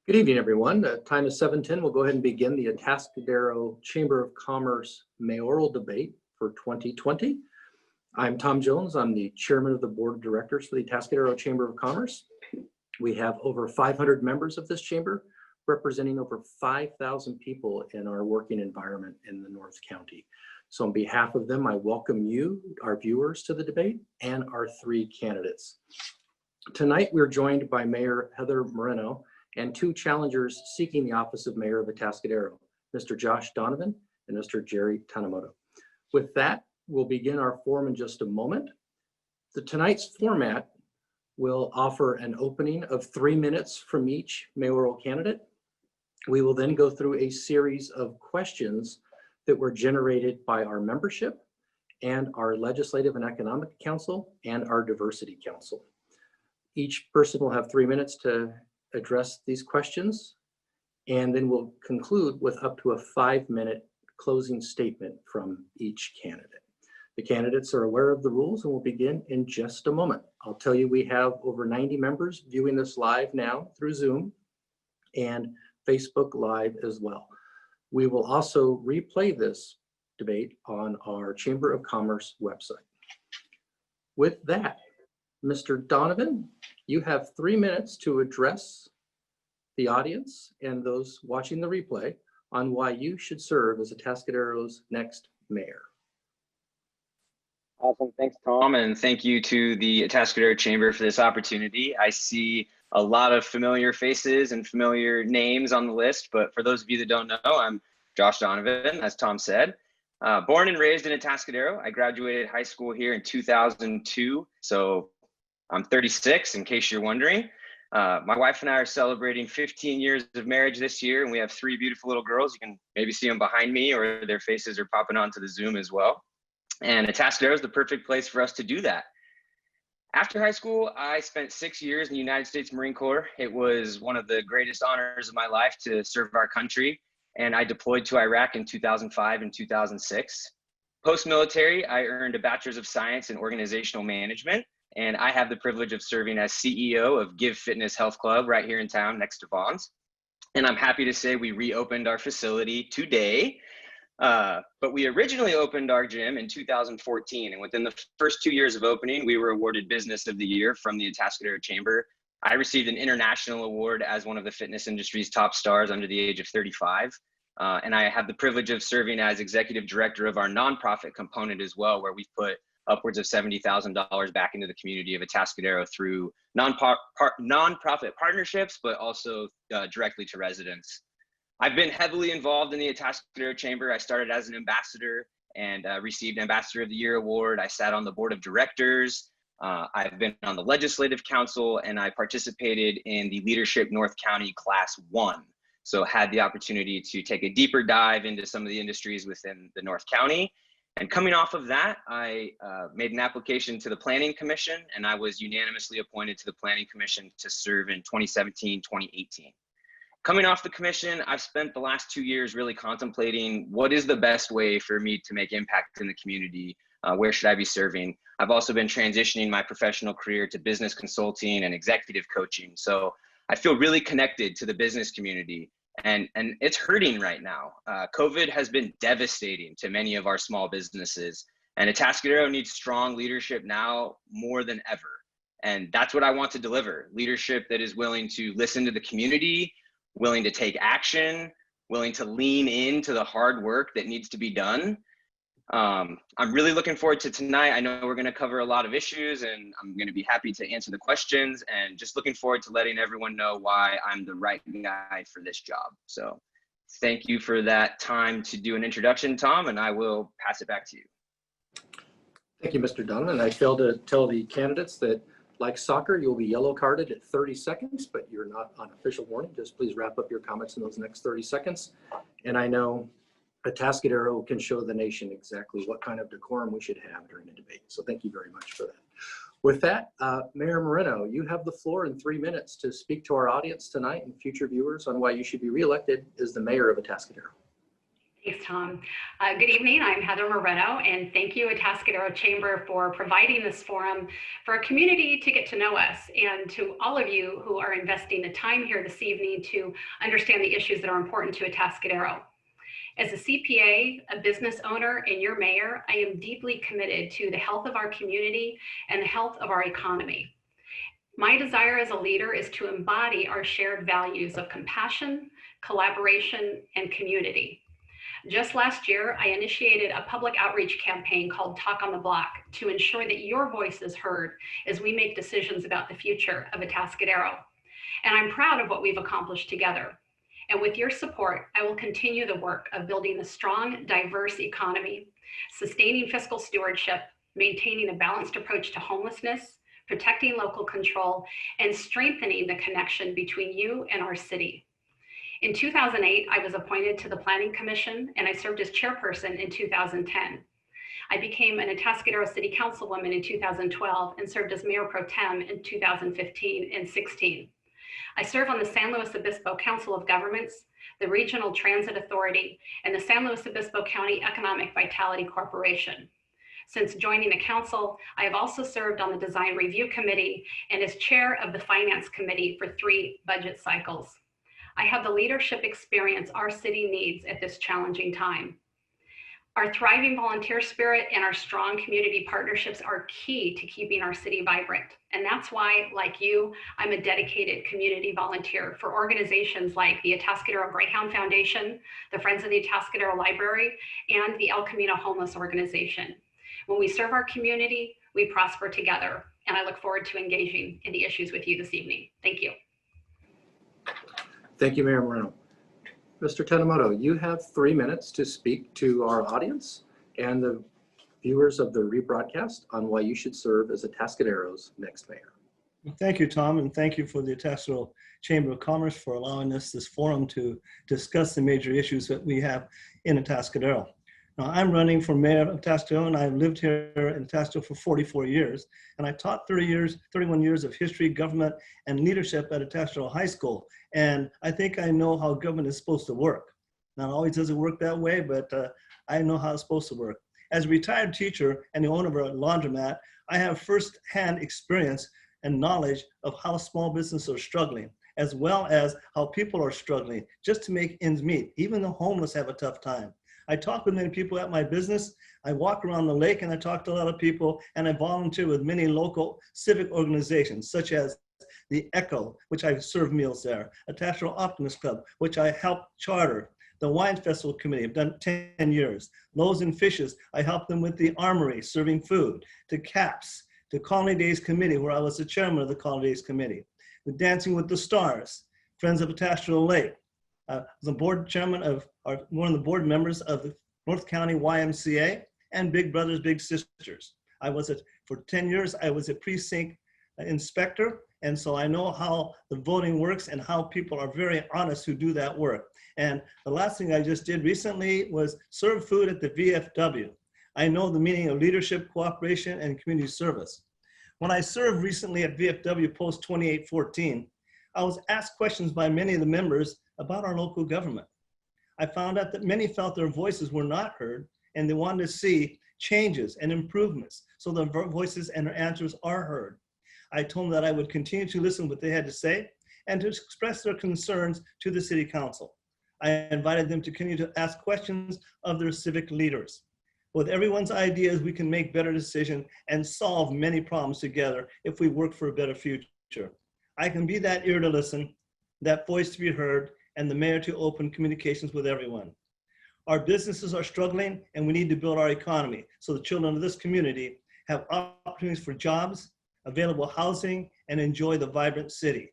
Good evening, everyone. The time is 7:10. We'll go ahead and begin the Atascadero Chamber of Commerce mayoral debate for 2020. I'm Tom Jones. I'm the chairman of the board of directors for the Atascadero Chamber of Commerce. We have over 500 members of this chamber, representing over 5,000 people in our working environment in the North County. So on behalf of them, I welcome you, our viewers, to the debate and our three candidates. Tonight, we're joined by Mayor Heather Moreno and two challengers seeking the office of Mayor of Atascadero, Mr. Josh Donovan and Mr. Jerry Tanimoto. With that, we'll begin our forum in just a moment. Tonight's format will offer an opening of 3 minutes from each mayoral candidate. We will then go through a series of questions that were generated by our membership and our Legislative and Economic Council and our Diversity Council. Each person will have 3 minutes to address these questions, and then we'll conclude with up to a 5-minute closing statement from each candidate. The candidates are aware of the rules and we'll begin in just a moment. I'll tell you, we have over 90 members viewing this live now through Zoom and Facebook Live as well. We will also replay this debate on our Chamber of Commerce website. With that, Mr. Donovan, you have 3 minutes to address the audience and those watching the replay on why you should serve as Atascadero's next mayor. Awesome, thanks Tom, and thank you to the Atascadero Chamber for this opportunity. I see a lot of familiar faces and familiar names on the list, but for those of you that don't know, I'm Josh Donovan, as Tom said. Born and raised in Atascadero. I graduated high school here in 2002, so I'm 36 in case you're wondering. My wife and I are celebrating 15 years of marriage this year, and we have 3 beautiful little girls. You can maybe see them behind me, or their faces are popping onto the Zoom as well. And Atascadero is the perfect place for us to do that. After high school, I spent 6 years in the United States Marine Corps. It was one of the greatest honors of my life to serve our country, and I deployed to Iraq in 2005 and 2006. Post-military, I earned a Bachelor's of Science in Organizational Management, and I have the privilege of serving as CEO of Give Fitness Health Club right here in town next to Vaughn's. And I'm happy to say we reopened our facility today. But we originally opened our gym in 2014, and within the first 2 years of opening, we were awarded Business of the Year from the Atascadero Chamber. I received an international award as one of the fitness industry's top stars under the age of 35. And I have the privilege of serving as executive director of our nonprofit component as well, where we've put upwards of $70,000 back into the community of Atascadero through nonprofit partnerships, but also directly to residents. I've been heavily involved in the Atascadero Chamber. I started as an ambassador and received Ambassador of the Year award. I sat on the board of directors. I've been on the Legislative Council, and I participated in the Leadership North County Class 1. So had the opportunity to take a deeper dive into some of the industries within the North County. And coming off of that, I made an application to the Planning Commission, and I was unanimously appointed to the Planning Commission to serve in 2017, 2018. Coming off the commission, I've spent the last 2 years really contemplating what is the best way for me to make impact in the community. Where should I be serving? I've also been transitioning my professional career to business consulting and executive coaching. So I feel really connected to the business community, and it's hurting right now. COVID has been devastating to many of our small businesses, and Atascadero needs strong leadership now more than ever. And that's what I want to deliver: leadership that is willing to listen to the community, willing to take action, willing to lean into the hard work that needs to be done. I'm really looking forward to tonight. I know we're going to cover a lot of issues, and I'm going to be happy to answer the questions, and just looking forward to letting everyone know why I'm the right guy for this job. So thank you for that time to do an introduction, Tom, and I will pass it back to you. Thank you, Mr. Donovan. I failed to tell the candidates that, like soccer, you'll be yellow carded at 30 seconds, but you're not on official warning. Just please wrap up your comments in those next 30 seconds. And I know Atascadero can show the nation exactly what kind of decorum we should have during the debate. So thank you very much for that. With that, Mayor Moreno, you have the floor in 3 minutes to speak to our audience tonight and future viewers on why you should be reelected as the mayor of Atascadero. Thanks, Tom. Good evening. I'm Heather Moreno, and thank you, Atascadero Chamber, for providing this forum for a community to get to know us, and to all of you who are investing the time here this evening to understand the issues that are important to Atascadero. As a CPA, a business owner, and your mayor, I am deeply committed to the health of our community and the health of our economy. My desire as a leader is to embody our shared values of compassion, collaboration, and community. Just last year, I initiated a public outreach campaign called Talk on the Block to ensure that your voice is heard as we make decisions about the future of Atascadero. And I'm proud of what we've accomplished together. And with your support, I will continue the work of building a strong, diverse economy, sustaining fiscal stewardship, maintaining a balanced approach to homelessness, protecting local control, and strengthening the connection between you and our city. In 2008, I was appointed to the Planning Commission, and I served as chairperson in 2010. I became an Atascadero City Councilwoman in 2012 and served as Mayor Pro Tem in 2015 and 16. I serve on the San Luis Obispo Council of Governments, the Regional Transit Authority, and the San Luis Obispo County Economic Vitality Corporation. Since joining the council, I have also served on the Design Review Committee and as chair of the Finance Committee for 3 budget cycles. I have the leadership experience our city needs at this challenging time. Our thriving volunteer spirit and our strong community partnerships are key to keeping our city vibrant. And that's why, like you, I'm a dedicated community volunteer for organizations like the Atascadero Greyhound Foundation, the Friends of the Atascadero Library, and the El Camino Homeless Organization. When we serve our community, we prosper together. And I look forward to engaging in the issues with you this evening. Thank you. Thank you, Mayor Moreno. Mr. Tanimoto, you have 3 minutes to speak to our audience and the viewers of the rebroadcast on why you should serve as Atascadero's next mayor. Thank you, Tom, and thank you for the Atascadero Chamber of Commerce for allowing us this forum to discuss the major issues that we have in Atascadero. Now, I'm running for mayor of Atascadero, and I've lived here in Atascadero for 44 years, and I taught 31 years of history, government, and leadership at Atascadero High School, and I think I know how government is supposed to work. Not always does it work that way, but I know how it's supposed to work. As a retired teacher and the owner of a laundromat, I have firsthand experience and knowledge of how small businesses are struggling, as well as how people are struggling just to make ends meet. Even the homeless have a tough time. I talk with many people at my business. I walk around the lake and I talk to a lot of people, and I volunteer with many local civic organizations such as the ECHO, which I serve meals there, Atascadero Optimist Club, which I helped charter, the Wine Festival Committee, I've done 10 years, Loaves and Fishes, I helped them with the Armory, serving food, to CAPS, the Colony Days Committee, where I was the chairman of the Colony Days Committee, the Dancing with the Stars, Friends of Atascadero Lake, the board chairman of, one of the board members of the North County YMCA, and Big Brothers Big Sisters. For 10 years, I was a precinct inspector, and so I know how the voting works and how people are very honest who do that work. And the last thing I just did recently was serve food at the VFW. I know the meaning of leadership, cooperation, and community service. When I served recently at VFW Post 2814, I was asked questions by many of the members about our local government. I found out that many felt their voices were not heard, and they wanted to see changes and improvements so their voices and their answers are heard. I told them that I would continue to listen to what they had to say and to express their concerns to the city council. I invited them to continue to ask questions of their civic leaders. With everyone's ideas, we can make better decisions and solve many problems together if we work for a better future. I can be that ear to listen, that voice to be heard, and the mayor to open communications with everyone. Our businesses are struggling, and we need to build our economy so the children of this community have opportunities for jobs, available housing, and enjoy the vibrant city.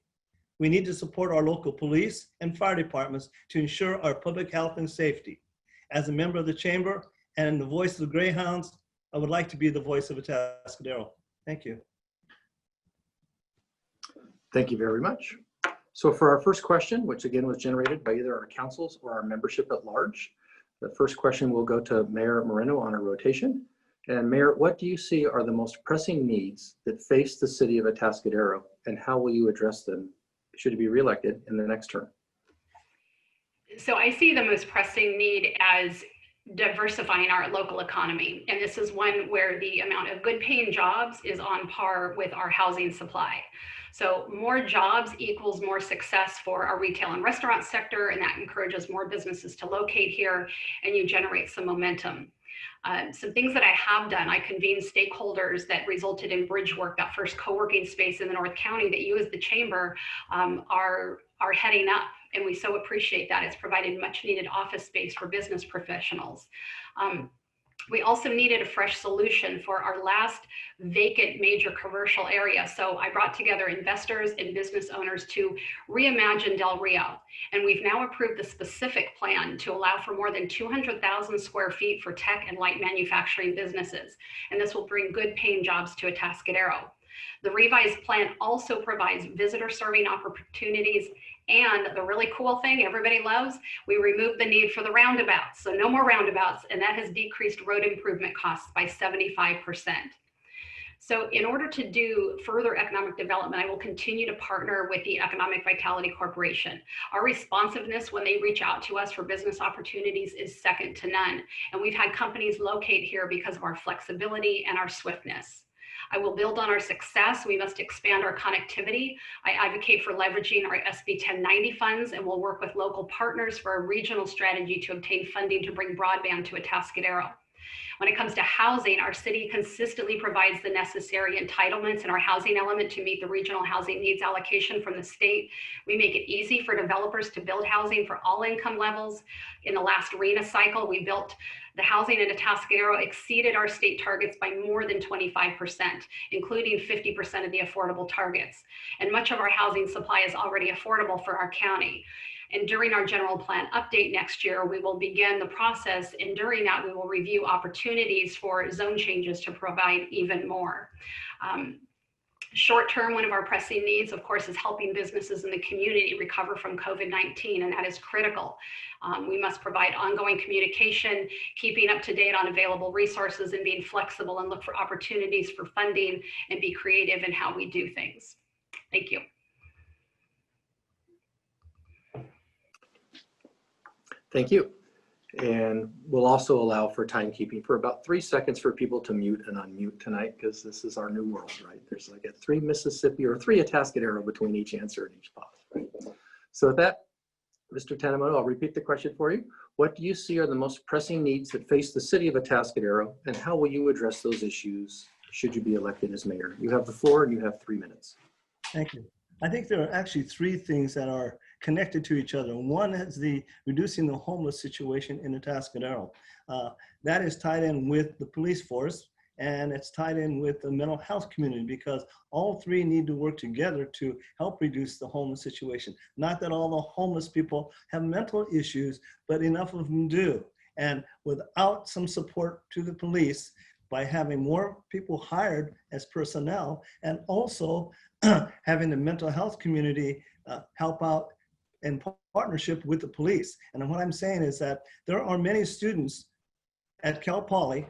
We need to support our local police and fire departments to ensure our public health and safety. As a member of the chamber and the voice of the Greyhounds, I would like to be the voice of Atascadero. Thank you. Thank you very much. So for our first question, which again was generated by either our councils or our membership at large, the first question will go to Mayor Moreno on a rotation. And Mayor, what do you see are the most pressing needs that face the city of Atascadero, and how will you address them should you be reelected in the next term? So I see the most pressing need as diversifying our local economy. And this is one where the amount of good paying jobs is on par with our housing supply. So more jobs equals more success for our retail and restaurant sector, and that encourages more businesses to locate here, and you generate some momentum. Some things that I have done, I convened stakeholders that resulted in bridge work, that first co-working space in the North County that you as the chamber are heading up. And we so appreciate that. It's provided much needed office space for business professionals. We also needed a fresh solution for our last vacant major commercial area. So I brought together investors and business owners to reimagine Del Rio. And we've now approved the specific plan to allow for more than 200,000 square feet for tech and light manufacturing businesses. And this will bring good paying jobs to Atascadero. The revised plan also provides visitor serving opportunities. And the really cool thing everybody loves, we removed the need for the roundabouts. So no more roundabouts, and that has decreased road improvement costs by 75%. So in order to do further economic development, I will continue to partner with the Economic Vitality Corporation. Our responsiveness when they reach out to us for business opportunities is second to none. And we've had companies locate here because of our flexibility and our swiftness. I will build on our success. We must expand our connectivity. I advocate for leveraging our SB 1090 funds, and we'll work with local partners for a regional strategy to obtain funding to bring broadband to Atascadero. When it comes to housing, our city consistently provides the necessary entitlements in our housing element to meet the regional housing needs allocation from the state. We make it easy for developers to build housing for all income levels. In the last RENA cycle, we built the housing in Atascadero exceeded our state targets by more than 25%, including 50% of the affordable targets. And much of our housing supply is already affordable for our county. And during our general plan update next year, we will begin the process. And during that, we will review opportunities for zone changes to provide even more. Short term, one of our pressing needs, of course, is helping businesses in the community recover from COVID-19, and that is critical. We must provide ongoing communication, keeping up to date on available resources, and being flexible and look for opportunities for funding and be creative in how we do things. Thank you. Thank you. And we'll also allow for timekeeping for about 3 seconds for people to mute and unmute tonight, because this is our new world, right? There's like a 3 Mississippi or 3 Atascadero between each answer and each pause, right? So with that, Mr. Tanimoto, I'll repeat the question for you. What do you see are the most pressing needs that face the city of Atascadero, and how will you address those issues should you be elected as mayor? You have the floor and you have 3 minutes. Thank you. I think there are actually 3 things that are connected to each other. One is the reducing the homeless situation in Atascadero. That is tied in with the police force, and it's tied in with the mental health community, because all 3 need to work together to help reduce the homeless situation. Not that all the homeless people have mental issues, but enough of them do. And without some support to the police, by having more people hired as personnel, and also having the mental health community help out in partnership with the police. And what I'm saying is that there are many students at Cal Poly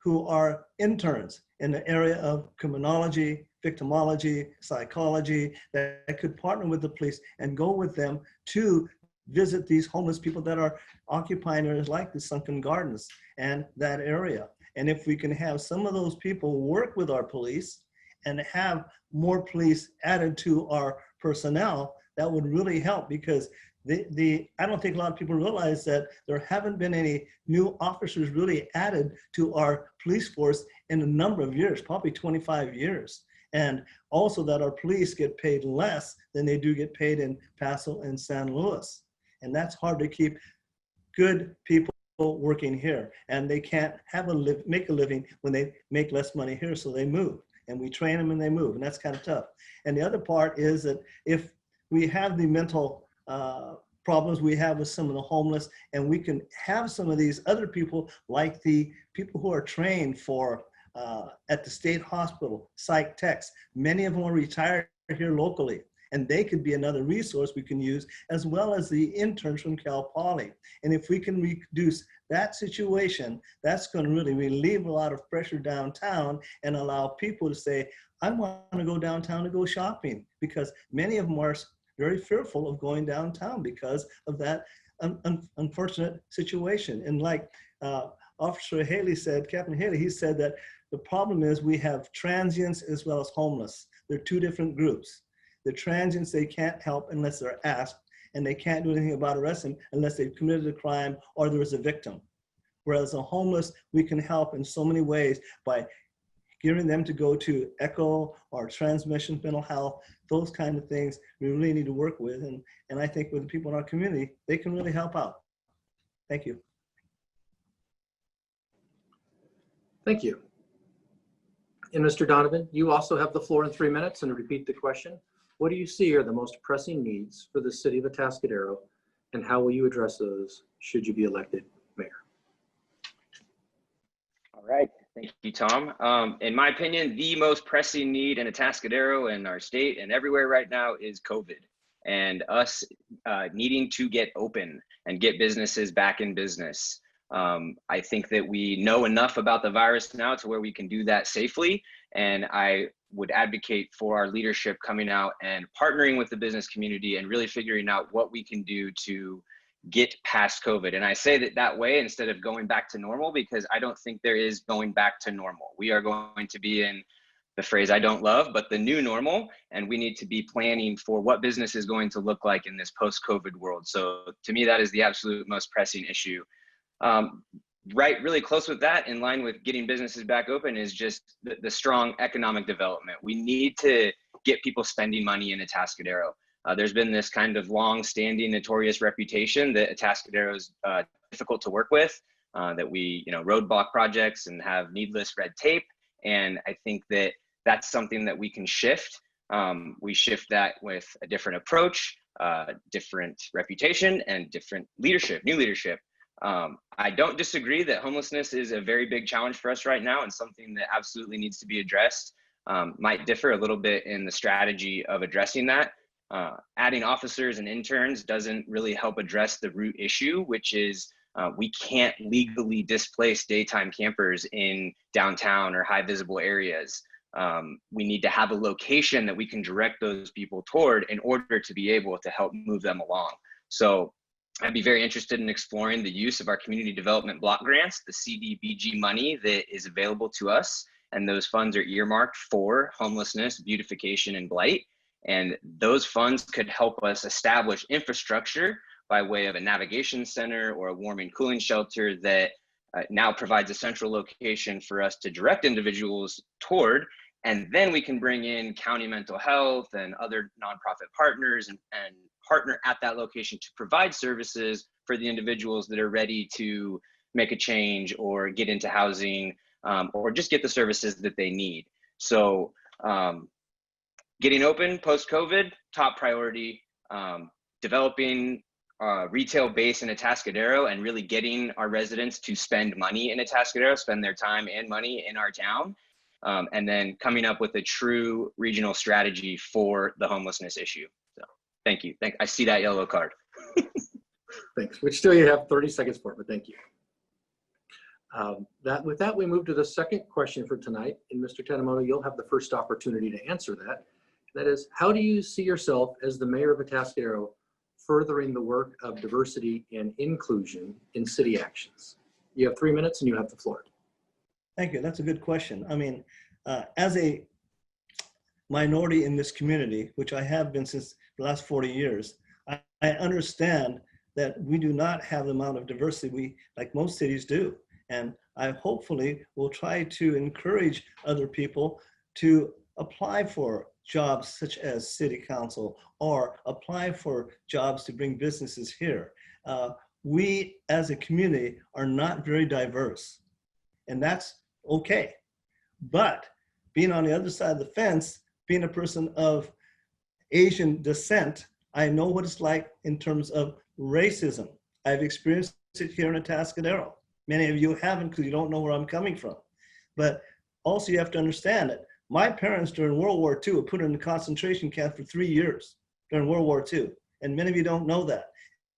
who are interns in the area of criminology, victimology, psychology, that could partner with the police and go with them to visit these homeless people that are occupying areas like the Sunken Gardens and that area. And if we can have some of those people work with our police and have more police added to our personnel, that would really help, because I don't think a lot of people realize that there haven't been any new officers really added to our police force in a number of years, probably 25 years. And also that our police get paid less than they do get paid in Paso and San Luis. And that's hard to keep good people working here. And they can't have make a living when they make less money here, so they move. And we train them and they move, and that's kind of tough. And the other part is that if we have the mental problems we have with some of the homeless, and we can have some of these other people, like the people who are trained for at the state hospital, psych techs. Many of them are retired here locally, and they could be another resource we can use, as well as the interns from Cal Poly. And if we can reduce that situation, that's going to really relieve a lot of pressure downtown and allow people to say, I want to go downtown to go shopping, because many of them are very fearful of going downtown because of that unfortunate situation. And like Officer Haley said, Captain Haley, he said that the problem is we have transients as well as homeless. They're two different groups. The transients, they can't help unless they're asked, and they can't do anything about arresting unless they've committed a crime or there was a victim. Whereas the homeless, we can help in so many ways by giving them to go to ECHO or transmission mental health, those kind of things we really need to work with. And I think with the people in our community, they can really help out. Thank you. Thank you. And Mr. Donovan, you also have the floor in 3 minutes, and to repeat the question, what do you see are the most pressing needs for the city of Atascadero, and how will you address those should you be elected mayor? All right. Thank you, Tom. In my opinion, the most pressing need in Atascadero and our state and everywhere right now is COVID, and us needing to get open and get businesses back in business. I think that we know enough about the virus now to where we can do that safely. And I would advocate for our leadership coming out and partnering with the business community and really figuring out what we can do to get past COVID. And I say that way instead of going back to normal, because I don't think there is going back to normal. We are going to be in the phrase I don't love, but the new normal. And we need to be planning for what business is going to look like in this post-COVID world. So to me, that is the absolute most pressing issue. Right, really close with that, in line with getting businesses back open, is just the strong economic development. We need to get people spending money in Atascadero. There's been this kind of long-standing, notorious reputation that Atascadero is difficult to work with, that we, roadblock projects and have needless red tape. And I think that that's something that we can shift. We shift that with a different approach, different reputation, and different leadership, new leadership. I don't disagree that homelessness is a very big challenge for us right now and something that absolutely needs to be addressed. Might differ a little bit in the strategy of addressing that. Adding officers and interns doesn't really help address the root issue, which is we can't legally displace daytime campers in downtown or high visible areas. We need to have a location that we can direct those people toward in order to be able to help move them along. So I'd be very interested in exploring the use of our community development block grants, the CDBG money that is available to us. And those funds are earmarked for homelessness, beautification, and blight. And those funds could help us establish infrastructure by way of a navigation center or a warming cooling shelter that now provides a central location for us to direct individuals toward. And then we can bring in county mental health and other nonprofit partners and partner at that location to provide services for the individuals that are ready to make a change or get into housing or just get the services that they need. So getting open post-COVID, top priority, developing a retail base in Atascadero and really getting our residents to spend money in Atascadero, spend their time and money in our town. And then coming up with a true regional strategy for the homelessness issue. So thank you. I see that yellow card. Thanks, which still you have 30 seconds for, but thank you. With that, we move to the second question for tonight. And Mr. Tanimoto, you'll have the first opportunity to answer that. That is, how do you see yourself as the mayor of Atascadero furthering the work of diversity and inclusion in city actions? You have 3 minutes and you have the floor. Thank you. That's a good question. I mean, as a minority in this community, which I have been since the last 40 years, I understand that we do not have the amount of diversity like most cities do. And I hopefully will try to encourage other people to apply for jobs such as city council or apply for jobs to bring businesses here. We as a community are not very diverse, and that's okay. But being on the other side of the fence, being a person of Asian descent, I know what it's like in terms of racism. I've experienced it here in Atascadero. Many of you haven't because you don't know where I'm coming from. But also you have to understand that my parents during World War II were put in a concentration camp for 3 years during World War II. And many of you don't know that.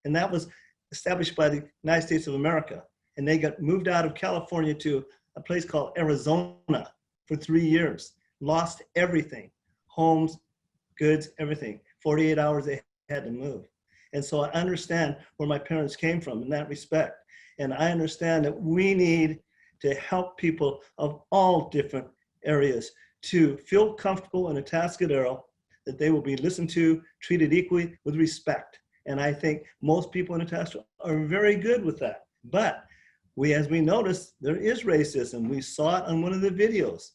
And that was established by the United States of America. And they got moved out of California to a place called Arizona for 3 years, lost everything, homes, goods, everything. 48 hours they had to move. And so I understand where my parents came from in that respect. And I understand that we need to help people of all different areas to feel comfortable in Atascadero, that they will be listened to, treated equally with respect. And I think most people in Atascadero are very good with that. But as we noticed, there is racism. We saw it on one of the videos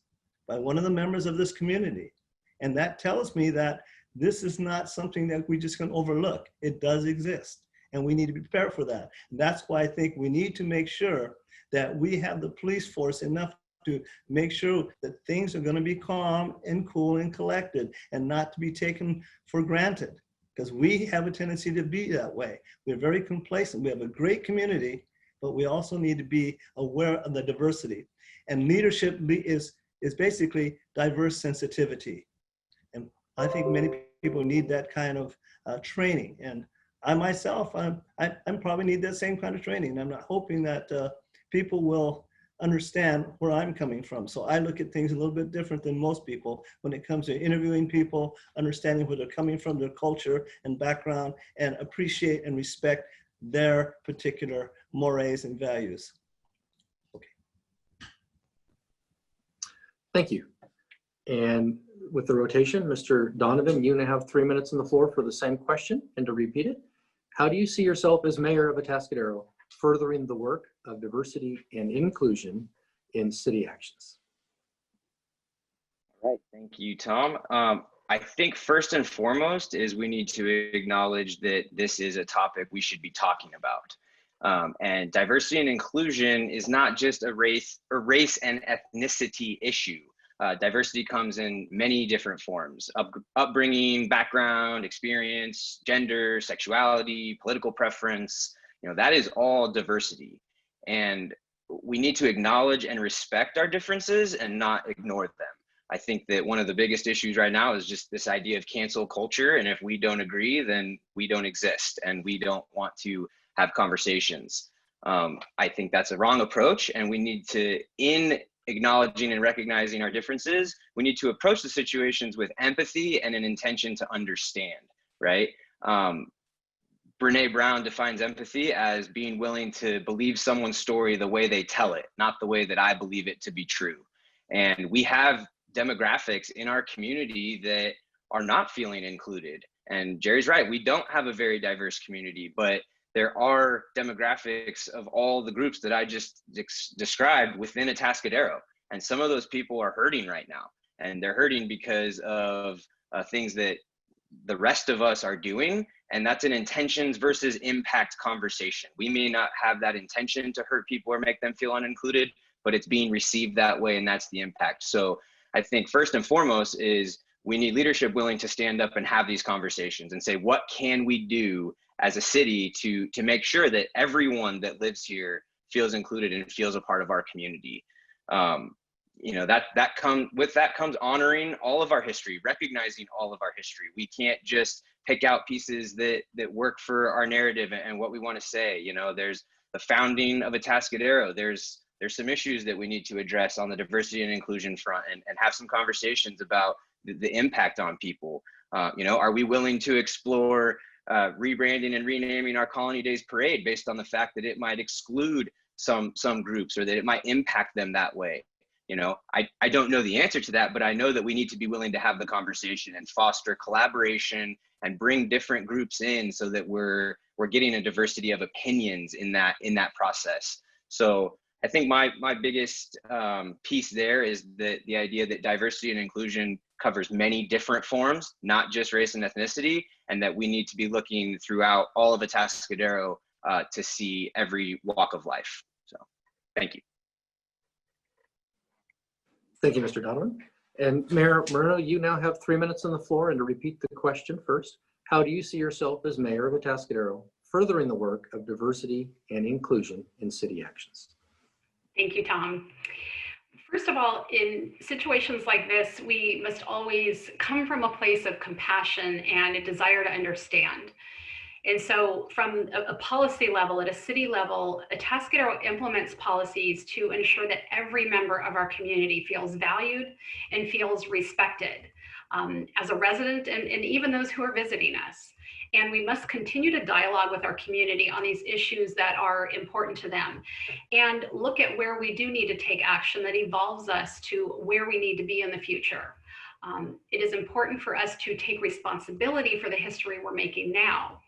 by one of the members of this community. And that tells me that this is not something that we just can overlook. It does exist, and we need to be prepared for that. And that's why I think we need to make sure that we have the police force enough to make sure that things are going to be calm and cool and collected and not to be taken for granted, because we have a tendency to be that way. We're very complacent. We have a great community, but we also need to be aware of the diversity. And leadership is basically diverse sensitivity. And I think many people need that kind of training. And I myself, I probably need that same kind of training. And I'm not hoping that people will understand where I'm coming from. So I look at things a little bit different than most people when it comes to interviewing people, understanding where they're coming from, their culture and background, and appreciate and respect their particular mores and values. Okay. Thank you. And with the rotation, Mr. Donovan, you now have 3 minutes on the floor for the same question. And to repeat it, how do you see yourself as mayor of Atascadero furthering the work of diversity and inclusion in city actions? All right, thank you, Tom. I think first and foremost is we need to acknowledge that this is a topic we should be talking about. And diversity and inclusion is not just a race and ethnicity issue. Diversity comes in many different forms: upbringing, background, experience, gender, sexuality, political preference. That is all diversity. And we need to acknowledge and respect our differences and not ignore them. I think that one of the biggest issues right now is just this idea of cancel culture. And if we don't agree, then we don't exist and we don't want to have conversations. I think that's a wrong approach, and we need to, in acknowledging and recognizing our differences, we need to approach the situations with empathy and an intention to understand, right? Brene Brown defines empathy as being willing to believe someone's story the way they tell it, not the way that I believe it to be true. And we have demographics in our community that are not feeling included. And Jerry's right, we don't have a very diverse community, but there are demographics of all the groups that I just described within Atascadero. And some of those people are hurting right now. And they're hurting because of things that the rest of us are doing. And that's an intentions versus impact conversation. We may not have that intention to hurt people or make them feel unincluded, but it's being received that way, and that's the impact. So I think first and foremost is we need leadership willing to stand up and have these conversations and say, what can we do as a city to make sure that everyone that lives here feels included and feels a part of our community? That comes honoring all of our history, recognizing all of our history. We can't just pick out pieces that work for our narrative and what we want to say. There's the founding of Atascadero. There's some issues that we need to address on the diversity and inclusion front and have some conversations about the impact on people. Are we willing to explore rebranding and renaming our Colony Days Parade based on the fact that it might exclude some groups or that it might impact them that way? I don't know the answer to that, but I know that we need to be willing to have the conversation and foster collaboration and bring different groups in so that we're getting a diversity of opinions in that process. So I think my biggest piece there is that the idea that diversity and inclusion covers many different forms, not just race and ethnicity, and that we need to be looking throughout all of Atascadero to see every walk of life. So thank you. Thank you, Mr. Donovan. And Mayor Moreno, you now have 3 minutes on the floor. And to repeat the question first, how do you see yourself as mayor of Atascadero furthering the work of diversity and inclusion in city actions? Thank you, Tom. First of all, in situations like this, we must always come from a place of compassion and a desire to understand. And so from a policy level, at a city level, Atascadero implements policies to ensure that every member of our community feels valued and feels respected as a resident and even those who are visiting us. And we must continue to dialogue with our community on these issues that are important to them and look at where we do need to take action that evolves us to where we need to be in the future. It is important for us to take responsibility for the history we're making now.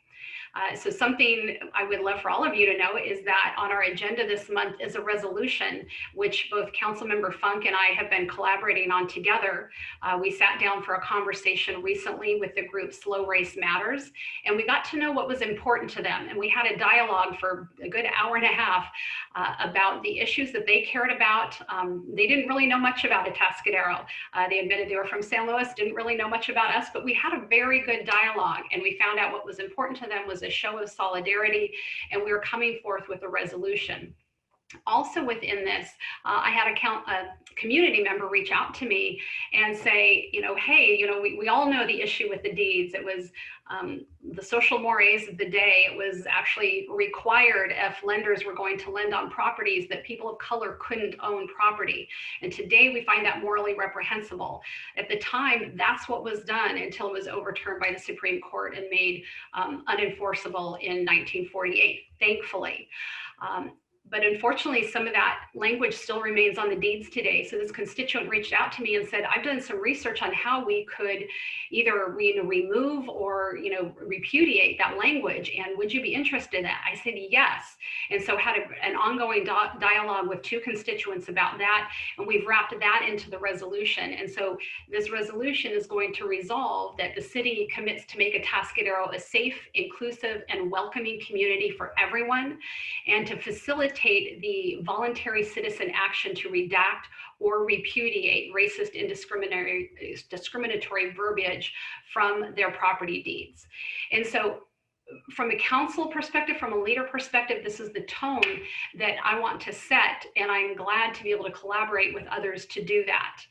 So something I would love for all of you to know is that on our agenda this month is a resolution which both Councilmember Funk and I have been collaborating on together. We sat down for a conversation recently with the group Slow Race Matters, and we got to know what was important to them. And we had a dialogue for a good hour and a half about the issues that they cared about. They didn't really know much about Atascadero. They admitted they were from San Luis, didn't really know much about us, but we had a very good dialogue, and we found out what was important to them was a show of solidarity, and we were coming forth with a resolution. Also within this, I had a community member reach out to me and say, hey, we all know the issue with the deeds. It was the social mores of the day. It was actually required if lenders were going to lend on properties that people of color couldn't own property. And today we find that morally reprehensible. At the time, that's what was done until it was overturned by the Supreme Court and made unenforceable in 1948, thankfully. But unfortunately, some of that language still remains on the deeds today. So this constituent reached out to me and said, I've done some research on how we could either remove or repudiate that language. And would you be interested in that? I said, yes. And so had an ongoing dialogue with two constituents about that. And we've wrapped that into the resolution. And so this resolution is going to resolve that the city commits to make Atascadero a safe, inclusive, and welcoming community for everyone, and to facilitate the voluntary citizen action to redact or repudiate racist and discriminatory verbiage from their property deeds. And so from a council perspective, from a leader perspective, this is the tone that I want to set, and I'm glad to be able to collaborate with others to do that.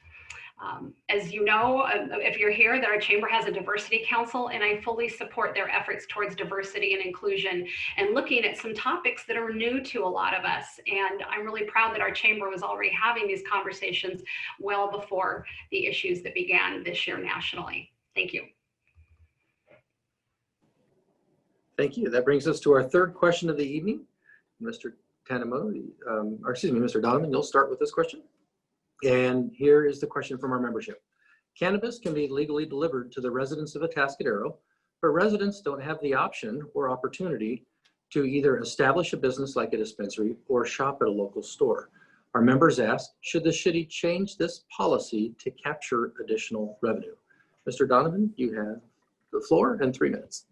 As you know, if you're here, that our chamber has a diversity council, and I fully support their efforts towards diversity and inclusion and looking at some topics that are new to a lot of us. And I'm really proud that our chamber was already having these conversations well before the issues that began this year nationally. Thank you. Thank you. That brings us to our third question of the evening. Mr. Tanimoto, or excuse me, Mr. Donovan, you'll start with this question. And here is the question from our membership. Cannabis can be legally delivered to the residents of Atascadero, but residents don't have the option or opportunity to either establish a business like a dispensary or shop at a local store. Our members ask, should the city change this policy to capture additional revenue? Mr. Donovan, you have the floor and 3 minutes.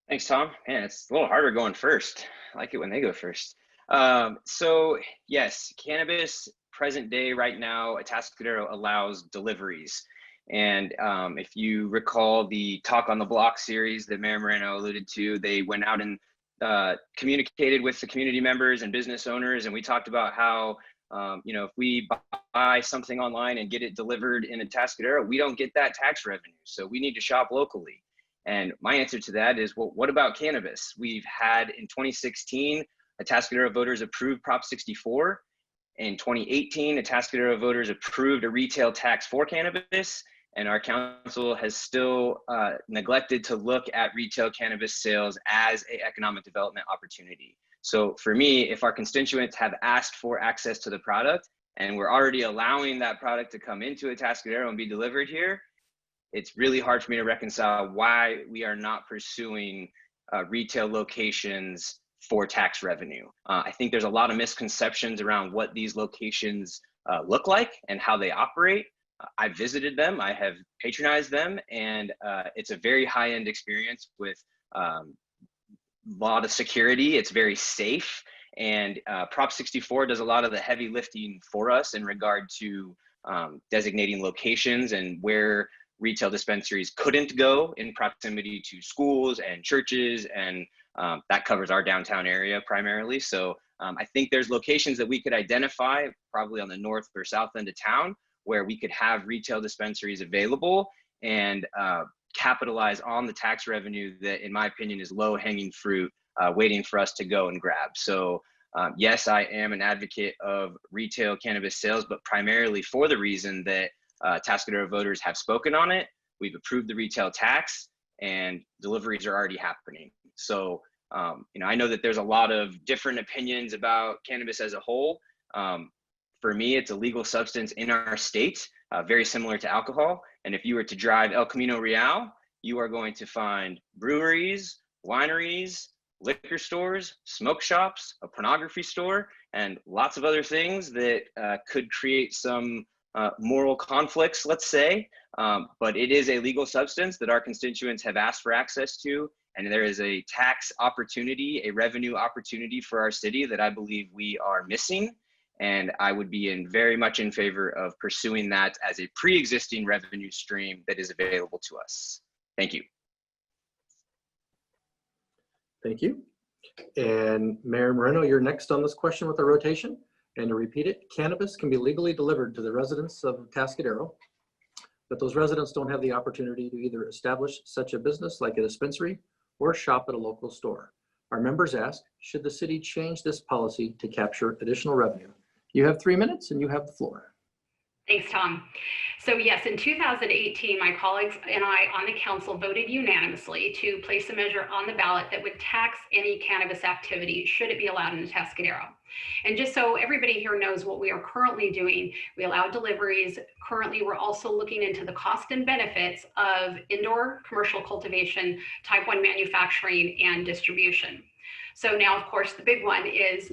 Thanks, Tom. Man, it's a little harder going first. I like it when they go first. So yes, cannabis present day right now, Atascadero allows deliveries. And if you recall the Talk on the Block series that Mayor Moreno alluded to, they went out and communicated with the community members and business owners. And we talked about how, if we buy something online and get it delivered in Atascadero, we don't get that tax revenue. So we need to shop locally. And my answer to that is, well, what about cannabis? We've had in 2016, Atascadero voters approved Prop 64. In 2018, Atascadero voters approved a retail tax for cannabis, and our council has still neglected to look at retail cannabis sales as an economic development opportunity. So for me, if our constituents have asked for access to the product and we're already allowing that product to come into Atascadero and be delivered here, it's really hard for me to reconcile why we are not pursuing retail locations for tax revenue. I think there's a lot of misconceptions around what these locations look like and how they operate. I visited them, I have patronized them, and it's a very high-end experience with a lot of security. It's very safe, and Prop 64 does a lot of the heavy lifting for us in regard to designating locations and where retail dispensaries couldn't go in proximity to schools and churches, and that covers our downtown area primarily. So I think there's locations that we could identify probably on the north or south end of town where we could have retail dispensaries available and capitalize on the tax revenue that, in my opinion, is low hanging fruit waiting for us to go and grab. So yes, I am an advocate of retail cannabis sales, but primarily for the reason that Atascadero voters have spoken on it. We've approved the retail tax, and deliveries are already happening. So, I know that there's a lot of different opinions about cannabis as a whole. For me, it's a legal substance in our state, very similar to alcohol. And if you were to drive El Camino Real, you are going to find breweries, wineries, liquor stores, smoke shops, a pornography store, and lots of other things that could create some moral conflicts, let's say. But it is a legal substance that our constituents have asked for access to. And there is a tax opportunity, a revenue opportunity for our city that I believe we are missing. And I would be very much in favor of pursuing that as a pre-existing revenue stream that is available to us. Thank you. Thank you. And Mayor Moreno, you're next on this question with a rotation. And to repeat it, cannabis can be legally delivered to the residents of Atascadero, but those residents don't have the opportunity to either establish such a business like a dispensary or shop at a local store. Our members ask, should the city change this policy to capture additional revenue? You have 3 minutes and you have the floor. Thanks, Tom. So yes, in 2018, my colleagues and I on the council voted unanimously to place a measure on the ballot that would tax any cannabis activity should it be allowed in Atascadero. And just so everybody here knows what we are currently doing, we allow deliveries. Currently, we're also looking into the cost and benefits of indoor commercial cultivation, type 1 manufacturing, and distribution. So now, of course, the big one is,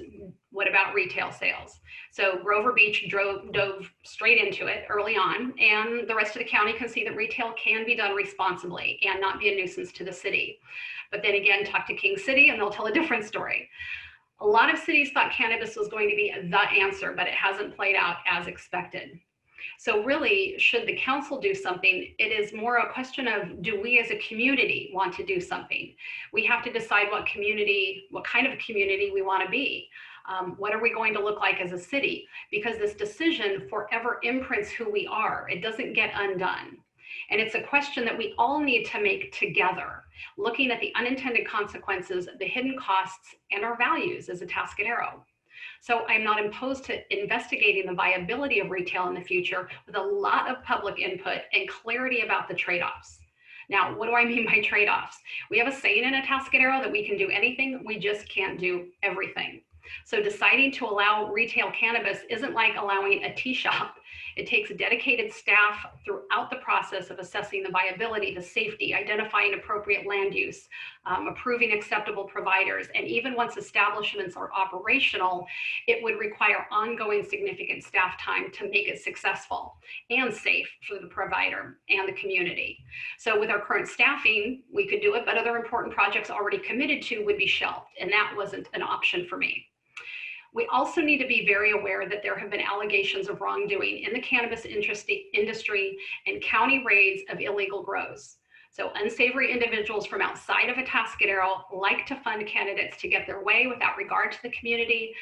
what about retail sales? So Grover Beach dove straight into it early on, and the rest of the county can see that retail can be done responsibly and not be a nuisance to the city. But then again, talk to King City and they'll tell a different story. A lot of cities thought cannabis was going to be the answer, but it hasn't played out as expected. So really, should the council do something, it is more a question of, do we as a community want to do something? We have to decide what kind of a community we want to be. What are we going to look like as a city? Because this decision forever imprints who we are. It doesn't get undone. And it's a question that we all need to make together, looking at the unintended consequences, the hidden costs, and our values as Atascadero. So I'm not opposed to investigating the viability of retail in the future with a lot of public input and clarity about the trade-offs. Now, what do I mean by trade-offs? We have a saying in Atascadero that we can do anything, we just can't do everything. So deciding to allow retail cannabis isn't like allowing a tea shop. It takes dedicated staff throughout the process of assessing the viability, the safety, identifying appropriate land use, approving acceptable providers, and even once establishments are operational, it would require ongoing significant staff time to make it successful and safe for the provider and the community. So with our current staffing, we could do it, but other important projects already committed to would be shelved, and that wasn't an option for me. We also need to be very aware that there have been allegations of wrongdoing in the cannabis industry and county raids of illegal grows. So unsavory individuals from outside of Atascadero like to fund candidates to get their way without regard to the community.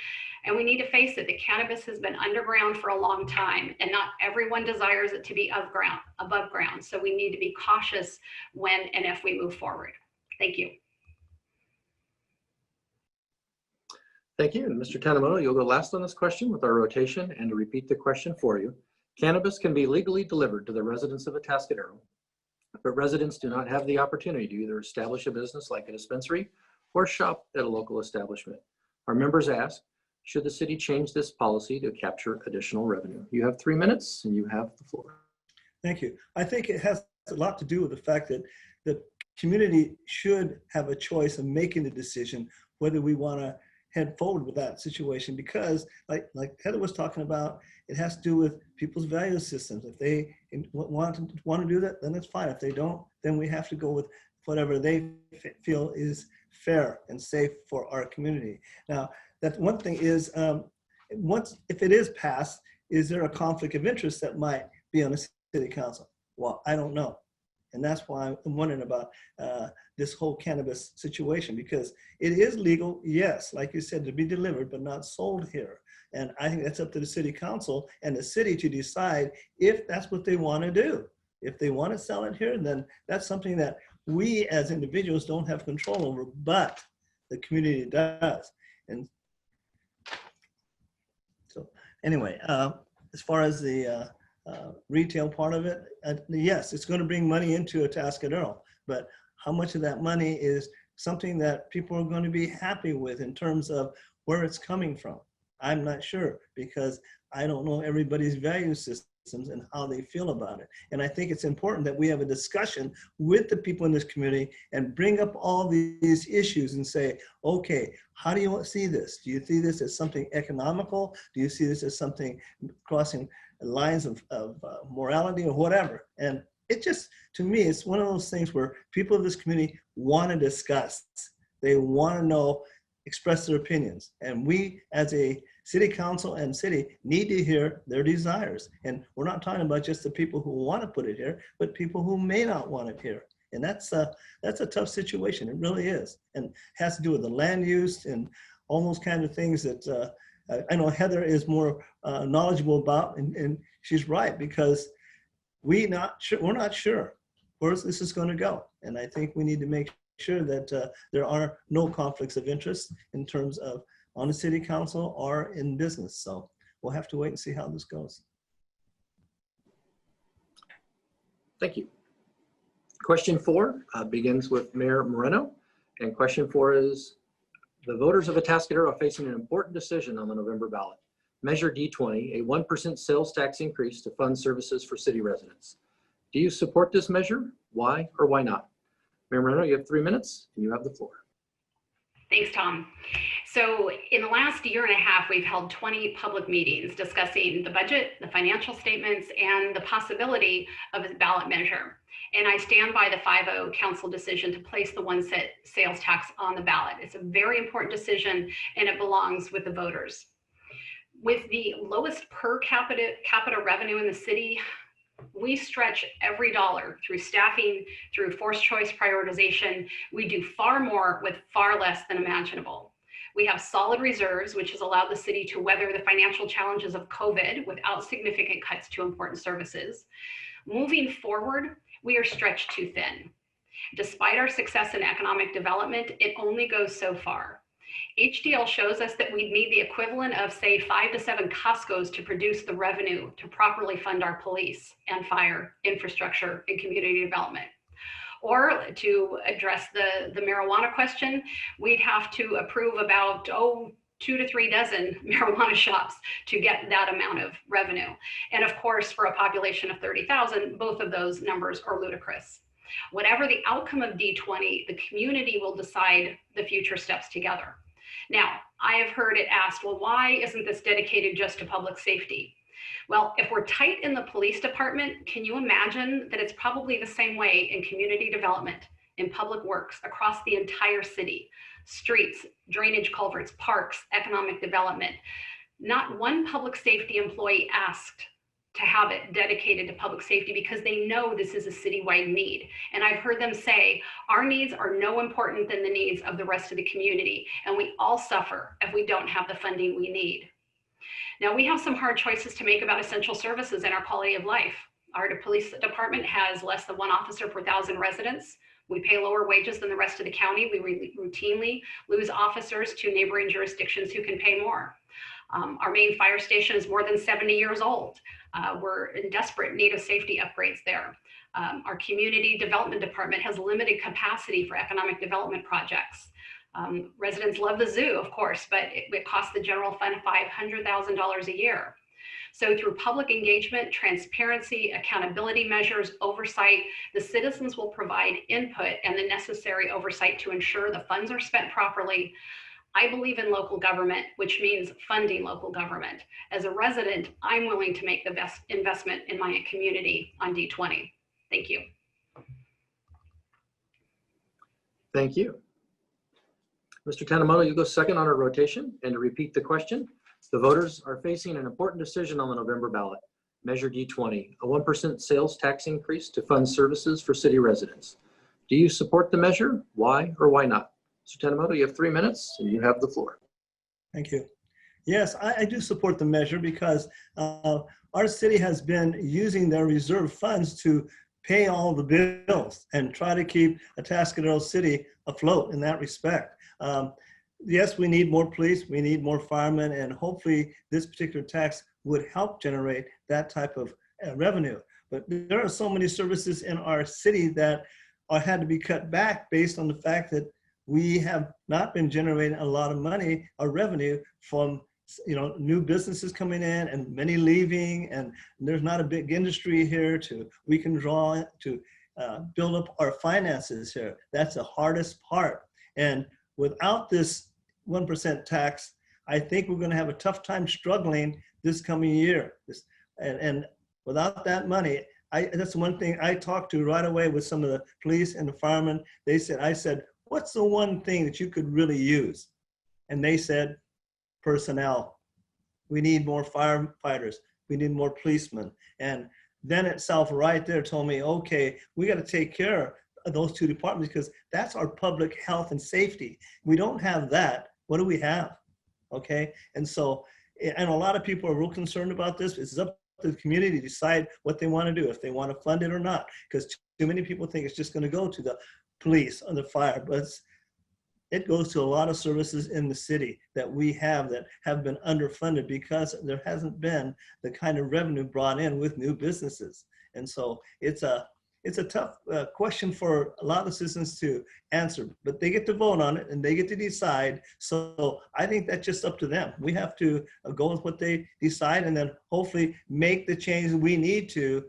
And we need to face it, that cannabis has been underground for a long time and not everyone desires it to be above ground. So we need to be cautious when and if we move forward. Thank you. Thank you. And Mr. Tanimoto, you'll go last on this question with our rotation. And to repeat the question for you, cannabis can be legally delivered to the residents of Atascadero, but residents do not have the opportunity to either establish a business like a dispensary or shop at a local establishment. Our members ask, should the city change this policy to capture additional revenue? You have 3 minutes and you have the floor. Thank you. I think it has a lot to do with the fact that the community should have a choice of making the decision whether we want to head forward with that situation, because like Heather was talking about, it has to do with people's value systems. If they want to do that, then it's fine. If they don't, then we have to go with whatever they feel is fair and safe for our community. Now, that one thing is, if it is passed, is there a conflict of interest that might be on the city council? Well, I don't know. And that's why I'm wondering about this whole cannabis situation, because it is legal, yes, like you said, to be delivered, but not sold here. And I think that's up to the city council and the city to decide if that's what they want to do. If they want to sell it here, then that's something that we as individuals don't have control over, but the community does. And so anyway, as far as the retail part of it, yes, it's going to bring money into Atascadero, but how much of that money is something that people are going to be happy with in terms of where it's coming from. I'm not sure, because I don't know everybody's value systems and how they feel about it. And I think it's important that we have a discussion with the people in this community and bring up all these issues and say, okay, how do you see this? Do you see this as something economical? Do you see this as something crossing lines of morality or whatever? And it just, to me, it's one of those things where people of this community want to discuss. They want to know, express their opinions. And we, as a city council and city, need to hear their desires. And we're not talking about just the people who want to put it here, but people who may not want it here. And that's a tough situation. It really is. And has to do with the land use and all those kind of things that I know Heather is more knowledgeable about. And she's right, because we're not sure where this is going to go. And I think we need to make sure that there are no conflicts of interest in terms of on the city council or in business. So we'll have to wait and see how this goes. Thank you. Question 4 begins with Mayor Moreno. And question 4 is, the voters of Atascadero are facing an important decision on the November ballot. Measure D20, a 1% sales tax increase to fund services for city residents. Do you support this measure? Why or why not? Mayor Moreno, you have 3 minutes and you have the floor. Thanks, Tom. So in the last year and a half, we've held 20 public meetings discussing the budget, the financial statements, and the possibility of a ballot measure. And I stand by the 5-0 council decision to place the one-cent sales tax on the ballot. It's a very important decision, and it belongs with the voters. With the lowest per capita revenue in the city, we stretch every dollar through staffing, through forced choice prioritization. We do far more with far less than imaginable. We have solid reserves, which has allowed the city to weather the financial challenges of COVID without significant cuts to important services. Moving forward, we are stretched too thin. Despite our success in economic development, it only goes so far. HDL shows us that we need the equivalent of, say, 5 to 7 Costco's to produce the revenue to properly fund our police and fire, infrastructure, and community development. Or to address the marijuana question, we'd have to approve about 2 to 3 dozen marijuana shops to get that amount of revenue. And of course, for a population of 30,000, both of those numbers are ludicrous. Whatever the outcome of D20, the community will decide the future steps together. Now, I have heard it asked, well, why isn't this dedicated just to public safety? Well, if we're tight in the police department, can you imagine that it's probably the same way in community development, in public works across the entire city? Streets, drainage culverts, parks, economic development. Not one public safety employee asked to have it dedicated to public safety because they know this is a citywide need. And I've heard them say, our needs are no important than the needs of the rest of the community, and we all suffer if we don't have the funding we need. Now, we have some hard choices to make about essential services and our quality of life. Our police department has less than 1 officer per 1,000 residents. We pay lower wages than the rest of the county. We routinely lose officers to neighboring jurisdictions who can pay more. Our main fire station is more than 70 years old. We're in desperate need of safety upgrades there. Our community development department has limited capacity for economic development projects. Residents love the zoo, of course, but it costs the general fund $500,000 a year. So through public engagement, transparency, accountability measures, oversight, the citizens will provide input and the necessary oversight to ensure the funds are spent properly. I believe in local government, which means funding local government. As a resident, I'm willing to make the best investment in my community on D20. Thank you. Thank you. Mr. Tanimoto, you go second on our rotation. And to repeat the question, the voters are facing an important decision on the November ballot. Measure D20, a 1% sales tax increase to fund services for city residents. Do you support the measure? Why or why not? Mr. Tanimoto, you have 3 minutes and you have the floor. Thank you. Yes, I do support the measure because our city has been using their reserve funds to pay all the bills and try to keep Atascadero City afloat in that respect. Yes, we need more police, we need more firemen, and hopefully this particular tax would help generate that type of revenue. But there are so many services in our city that or had to be cut back based on the fact that we have not been generating a lot of money or revenue from new businesses coming in and many leaving, and there's not a big industry here we can draw to build up our finances here. That's the hardest part. And without this 1% tax, I think we're going to have a tough time struggling this coming year. And without that money, that's one thing I talked to right away with some of the police and the firemen. I said, what's the one thing that you could really use? And they said, personnel. We need more firefighters. We need more policemen. And then itself right there told me, okay, we got to take care of those two departments because that's our public health and safety. We don't have that. What do we have? Okay. And so, and a lot of people are real concerned about this. It's up to the community to decide what they want to do, if they want to fund it or not, because too many people think it's just going to go to the police or the fire, but it goes to a lot of services in the city that we have that have been underfunded because there hasn't been the kind of revenue brought in with new businesses. And so it's a tough question for a lot of citizens to answer, but they get to vote on it and they get to decide. So I think that's just up to them. We have to go with what they decide and then hopefully make the changes we need to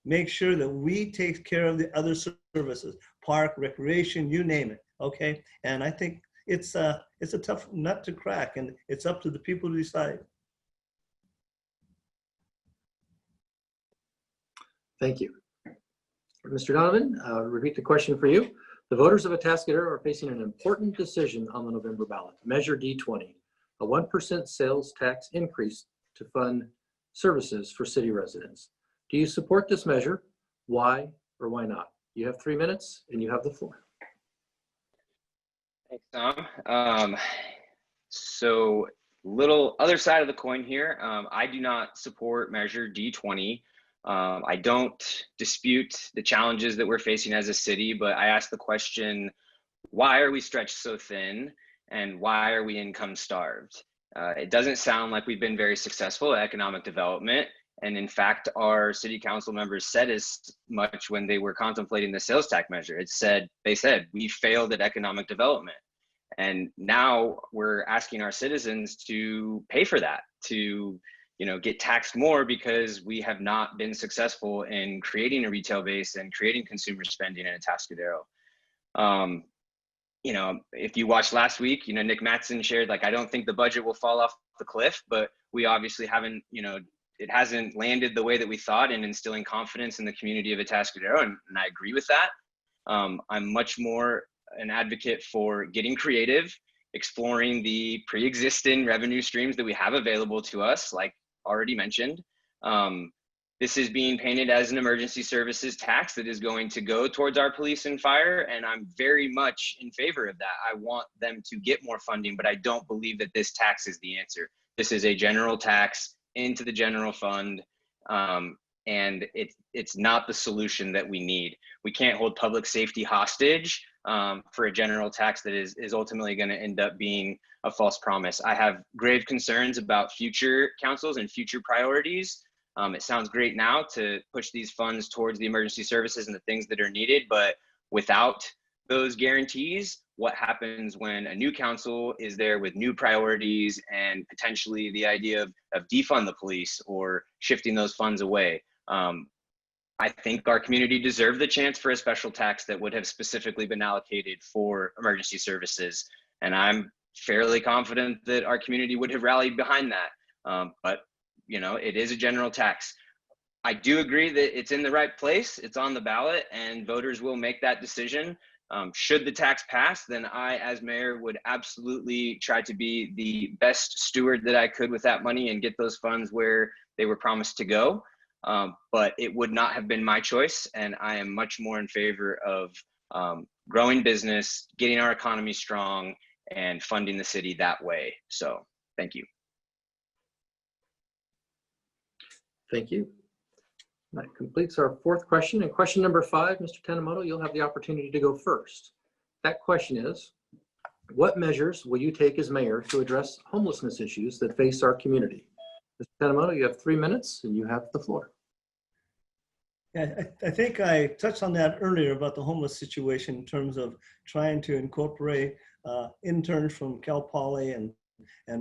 make sure that we take care of the other services, park, recreation, you name it. Okay, and I think it's a tough nut to crack, and it's up to the people to decide. Thank you. Mr. Donovan, repeat the question for you. The voters of Atascadero are facing an important decision on the November ballot. Measure D20, a 1% sales tax increase to fund services for city residents. Do you support this measure? Why or why not? You have 3 minutes and you have the floor. Thanks, Tom. So little other side of the coin here. I do not support Measure D20. I don't dispute the challenges that we're facing as a city, but I ask the question, why are we stretched so thin and why are we income starved? It doesn't sound like we've been very successful at economic development. And in fact, our city council members said as much when they were contemplating the sales tax measure. They said, we failed at economic development. And now we're asking our citizens to pay for that, to get taxed more because we have not been successful in creating a retail base and creating consumer spending in Atascadero. If you watched last week, Nick Mattson shared, I don't think the budget will fall off the cliff, but we obviously haven't, it hasn't landed the way that we thought in instilling confidence in the community of Atascadero, and I agree with that. I'm much more an advocate for getting creative, exploring the pre-existing revenue streams that we have available to us, like already mentioned. This is being painted as an emergency services tax that is going to go towards our police and fire, and I'm very much in favor of that. I want them to get more funding, but I don't believe that this tax is the answer. This is a general tax into the general fund, and it's not the solution that we need. We can't hold public safety hostage for a general tax that is ultimately going to end up being a false promise. I have grave concerns about future councils and future priorities. It sounds great now to push these funds towards the emergency services and the things that are needed, but without those guarantees, what happens when a new council is there with new priorities and potentially the idea of defund the police or shifting those funds away? I think our community deserved the chance for a special tax that would have specifically been allocated for emergency services. And I'm fairly confident that our community would have rallied behind that. But it is a general tax. I do agree that it's in the right place. It's on the ballot and voters will make that decision. Should the tax pass, then I, as mayor, would absolutely try to be the best steward that I could with that money and get those funds where they were promised to go. But it would not have been my choice. And I am much more in favor of growing business, getting our economy strong, and funding the city that way. So thank you. Thank you. That completes our fourth question. And question number 5, Mr. Tanimoto, you'll have the opportunity to go first. That question is, what measures will you take as mayor to address homelessness issues that face our community? Mr. Tanimoto, you have 3 minutes and you have the floor. Yeah, I think I touched on that earlier about the homeless situation in terms of trying to incorporate interns from Cal Poly and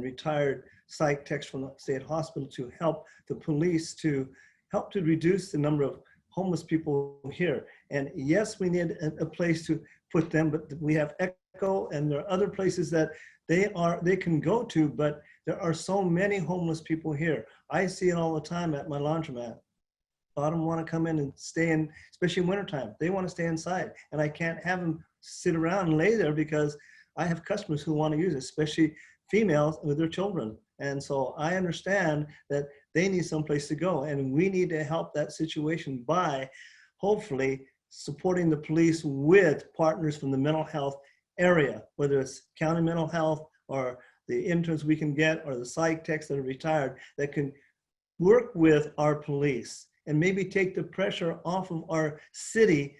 retired psych techs from the state hospital to help the police to help to reduce the number of homeless people here. And yes, we need a place to put them, but we have Echo and there are other places that they can go to, but there are so many homeless people here. I see it all the time at my laundromat. A lot of them want to come in and stay in, especially in wintertime. They want to stay inside, and I can't have them sit around and lay there because I have customers who want to use it, especially females with their children. And so I understand that they need someplace to go, and we need to help that situation by hopefully supporting the police with partners from the mental health area, whether it's county mental health or the interns we can get or the psych techs that are retired that can work with our police and maybe take the pressure off of our city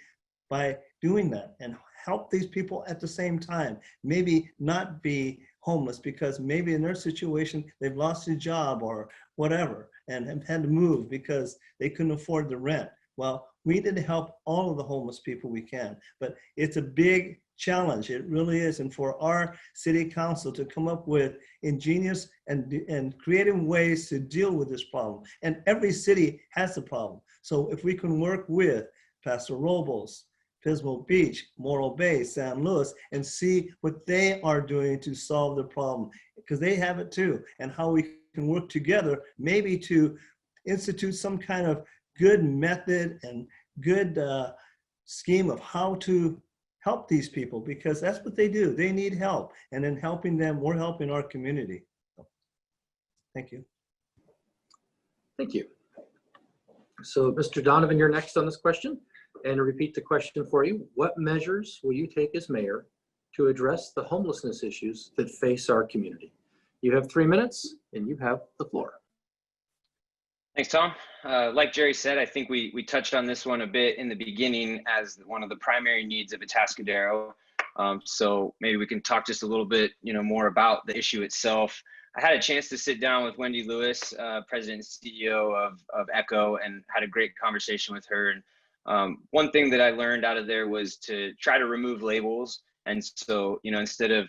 by doing that and help these people at the same time. Maybe not be homeless because maybe in their situation, they've lost a job or whatever and have had to move because they couldn't afford the rent. Well, we need to help all of the homeless people we can, but it's a big challenge. It really is. And for our city council to come up with ingenious and creative ways to deal with this problem. And every city has a problem. So if we can work with Paso Robles, Pismo Beach, Morro Bay, San Luis, and see what they are doing to solve the problem, because they have it too, and how we can work together, maybe to institute some kind of good method and good scheme of how to help these people, because that's what they do. They need help. And in helping them, we're helping our community. So, thank you. Thank you. So Mr. Donovan, you're next on this question. And to repeat the question for you, what measures will you take as mayor to address the homelessness issues that face our community? You have 3 minutes and you have the floor. Thanks, Tom. Like Jerry said, I think we touched on this one a bit in the beginning as one of the primary needs of Atascadero. So maybe we can talk just a little bit, more about the issue itself. I had a chance to sit down with Wendy Lewis, President and CEO of Echo, and had a great conversation with her. And one thing that I learned out of there was to try to remove labels. And so, instead of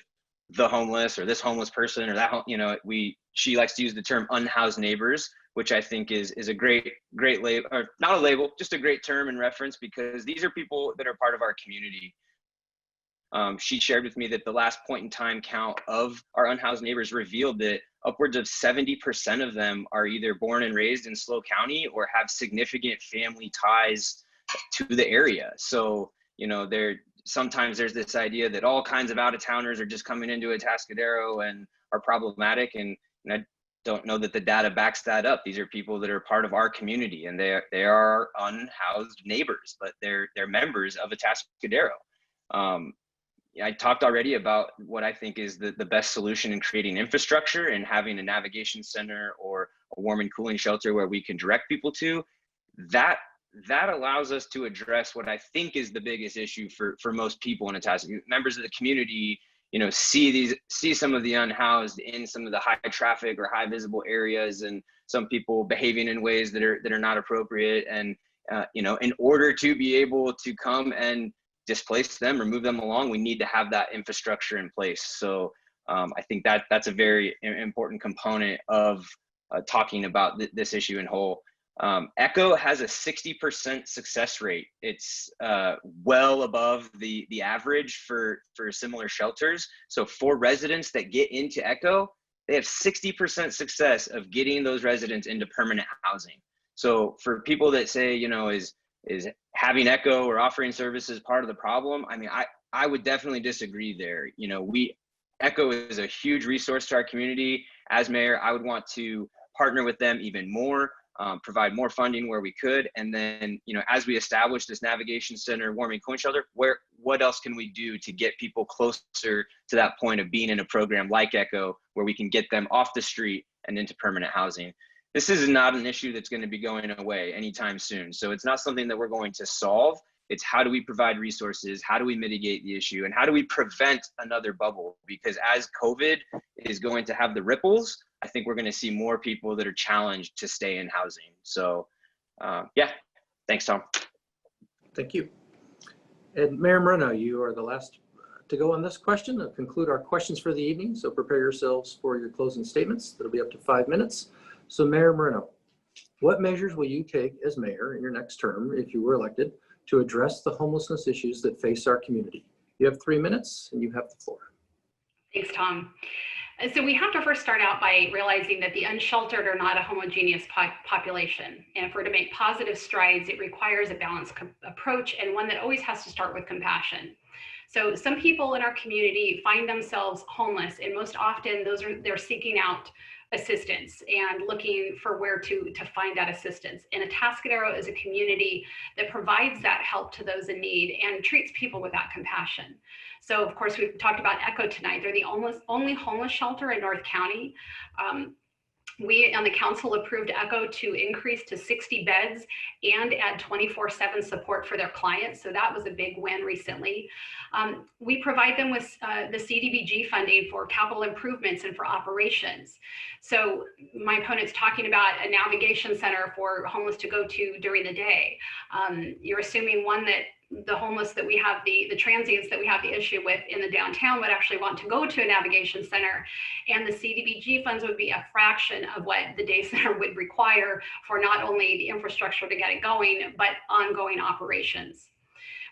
the homeless or this homeless person or that, she likes to use the term unhoused neighbors, which I think is a great label, or not a label, just a great term and reference, because these are people that are part of our community. She shared with me that the last point in time count of our unhoused neighbors revealed that upwards of 70% of them are either born and raised in SLO County or have significant family ties to the area. So, sometimes there's this idea that all kinds of out-of-towners are just coming into Atascadero and are problematic. And I don't know that the data backs that up. These are people that are part of our community, and they are unhoused neighbors, but they're members of Atascadero. I talked already about what I think is the best solution in creating infrastructure and having a navigation center or a warm and cooling shelter where we can direct people to. That allows us to address what I think is the biggest issue for most people in Atascadero. Members of the community, see some of the unhoused in some of the high traffic or high visible areas, and some people behaving in ways that are not appropriate. And in order to be able to come and displace them or move them along, we need to have that infrastructure in place. So I think that's a very important component of talking about this issue in whole. Echo has a 60% success rate. It's well above the average for similar shelters. So for residents that get into Echo, they have 60% success of getting those residents into permanent housing. So for people that say, is having Echo or offering services part of the problem? I mean, I would definitely disagree there. Echo is a huge resource to our community. As mayor, I would want to partner with them even more. Provide more funding where we could, and then as we establish this navigation center, warming cooling shelter, what else can we do to get people closer to that point of being in a program like Echo, where we can get them off the street and into permanent housing? This is not an issue that's going to be going away anytime soon, so it's not something that we're going to solve. It's how do we provide resources, how do we mitigate the issue, and how do we prevent another bubble? Because as COVID is going to have the ripples, I think we're going to see more people that are challenged to stay in housing. So yeah, Thanks, Tom. Thank you. And Mayor Moreno, you are the last to go on this question. I'll conclude our questions for the evening. So prepare yourselves for your closing statements. That'll be up to 5 minutes. So Mayor Moreno, what measures will you take as mayor in your next term, if you were elected, to address the homelessness issues that face our community? You have 3 minutes and you have the floor. Thanks, Tom. So we have to first start out by realizing that the unsheltered are not a homogeneous population. And for to make positive strides, it requires a balanced approach and one that always has to start with compassion. So some people in our community find themselves homeless, and most often they're seeking out assistance and looking for where to find that assistance. And Atascadero is a community that provides that help to those in need and treats people with that compassion. So of course, we've talked about Echo tonight. They're the only homeless shelter in North County. We on the council approved Echo to increase to 60 beds and add 24/7 support for their clients. So that was a big win recently. We provide them with the CDBG funding for capital improvements and for operations. So my opponent's talking about a navigation center for homeless to go to during the day. You're assuming one that the homeless that we have, the transients that we have the issue with in the downtown would actually want to go to a navigation center, and the CDBG funds would be a fraction of what the day center would require for not only the infrastructure to get it going, but ongoing operations.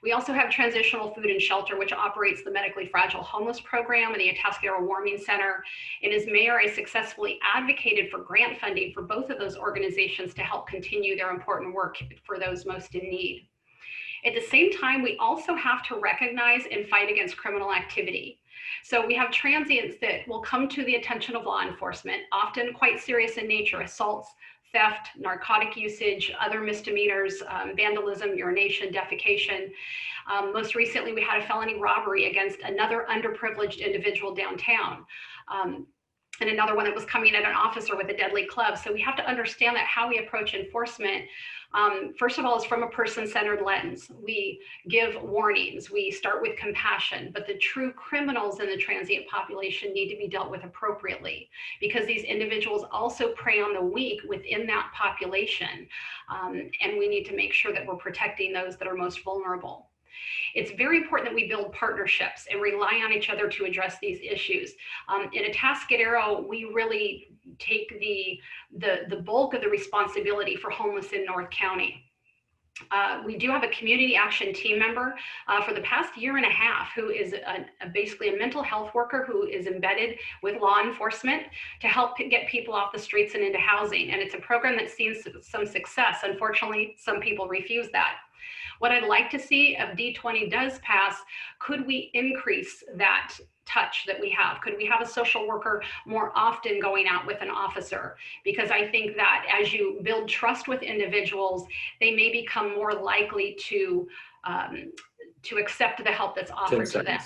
We also have Transitional Food and Shelter, which operates the medically fragile homeless program and the Atascadero Warming Center. And as mayor, I successfully advocated for grant funding for both of those organizations to help continue their important work for those most in need. At the same time, we also have to recognize and fight against criminal activity. So we have transients that will come to the attention of law enforcement, often quite serious in nature: assaults, theft, narcotic usage, other misdemeanors, vandalism, urination, defecation. Most recently, we had a felony robbery against another underprivileged individual downtown. And another one that was coming at an officer with a deadly club. So we have to understand that how we approach enforcement, first of all, is from a person-centered lens. We give warnings, we start with compassion, but the true criminals in the transient population need to be dealt with appropriately, because these individuals also prey on the weak within that population. And we need to make sure that we're protecting those that are most vulnerable. It's very important that we build partnerships and rely on each other to address these issues. In Atascadero, we really take the bulk of the responsibility for homeless in North County. We do have a community action team member for the past year and a half who is basically a mental health worker who is embedded with law enforcement to help get people off the streets and into housing. And it's a program that's seen some success. Unfortunately, some people refuse that. What I'd like to see if D20 does pass, could we increase that touch that we have? Could we have a social worker more often going out with an officer? Because I think that as you build trust with individuals, they may become more likely to accept the help that's offered to them.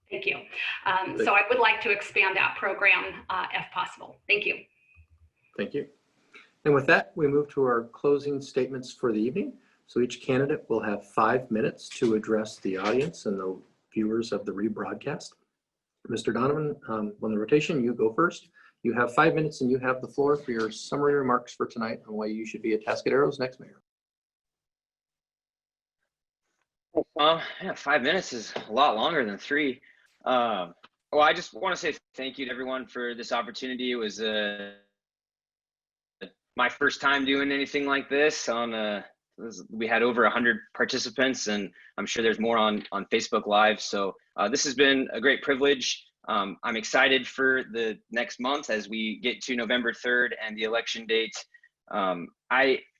Thank you. So I would like to expand that program if possible. Thank you. Thank you. And with that, we move to our closing statements for the evening. So each candidate will have 5 minutes to address the audience and the viewers of the rebroadcast. Mr. Donovan, on the rotation, you go first. You have 5 minutes and you have the floor for your summary remarks for tonight on why you should be Atascadero's next mayor. Yeah, 5 minutes is a lot longer than 3. Well, I just want to say thank you to everyone for this opportunity. It was my first time doing anything like this. We had over 100 participants, and I'm sure there's more on Facebook Live. So this has been a great privilege. I'm excited for the next month as we get to November 3rd and the election date. I'm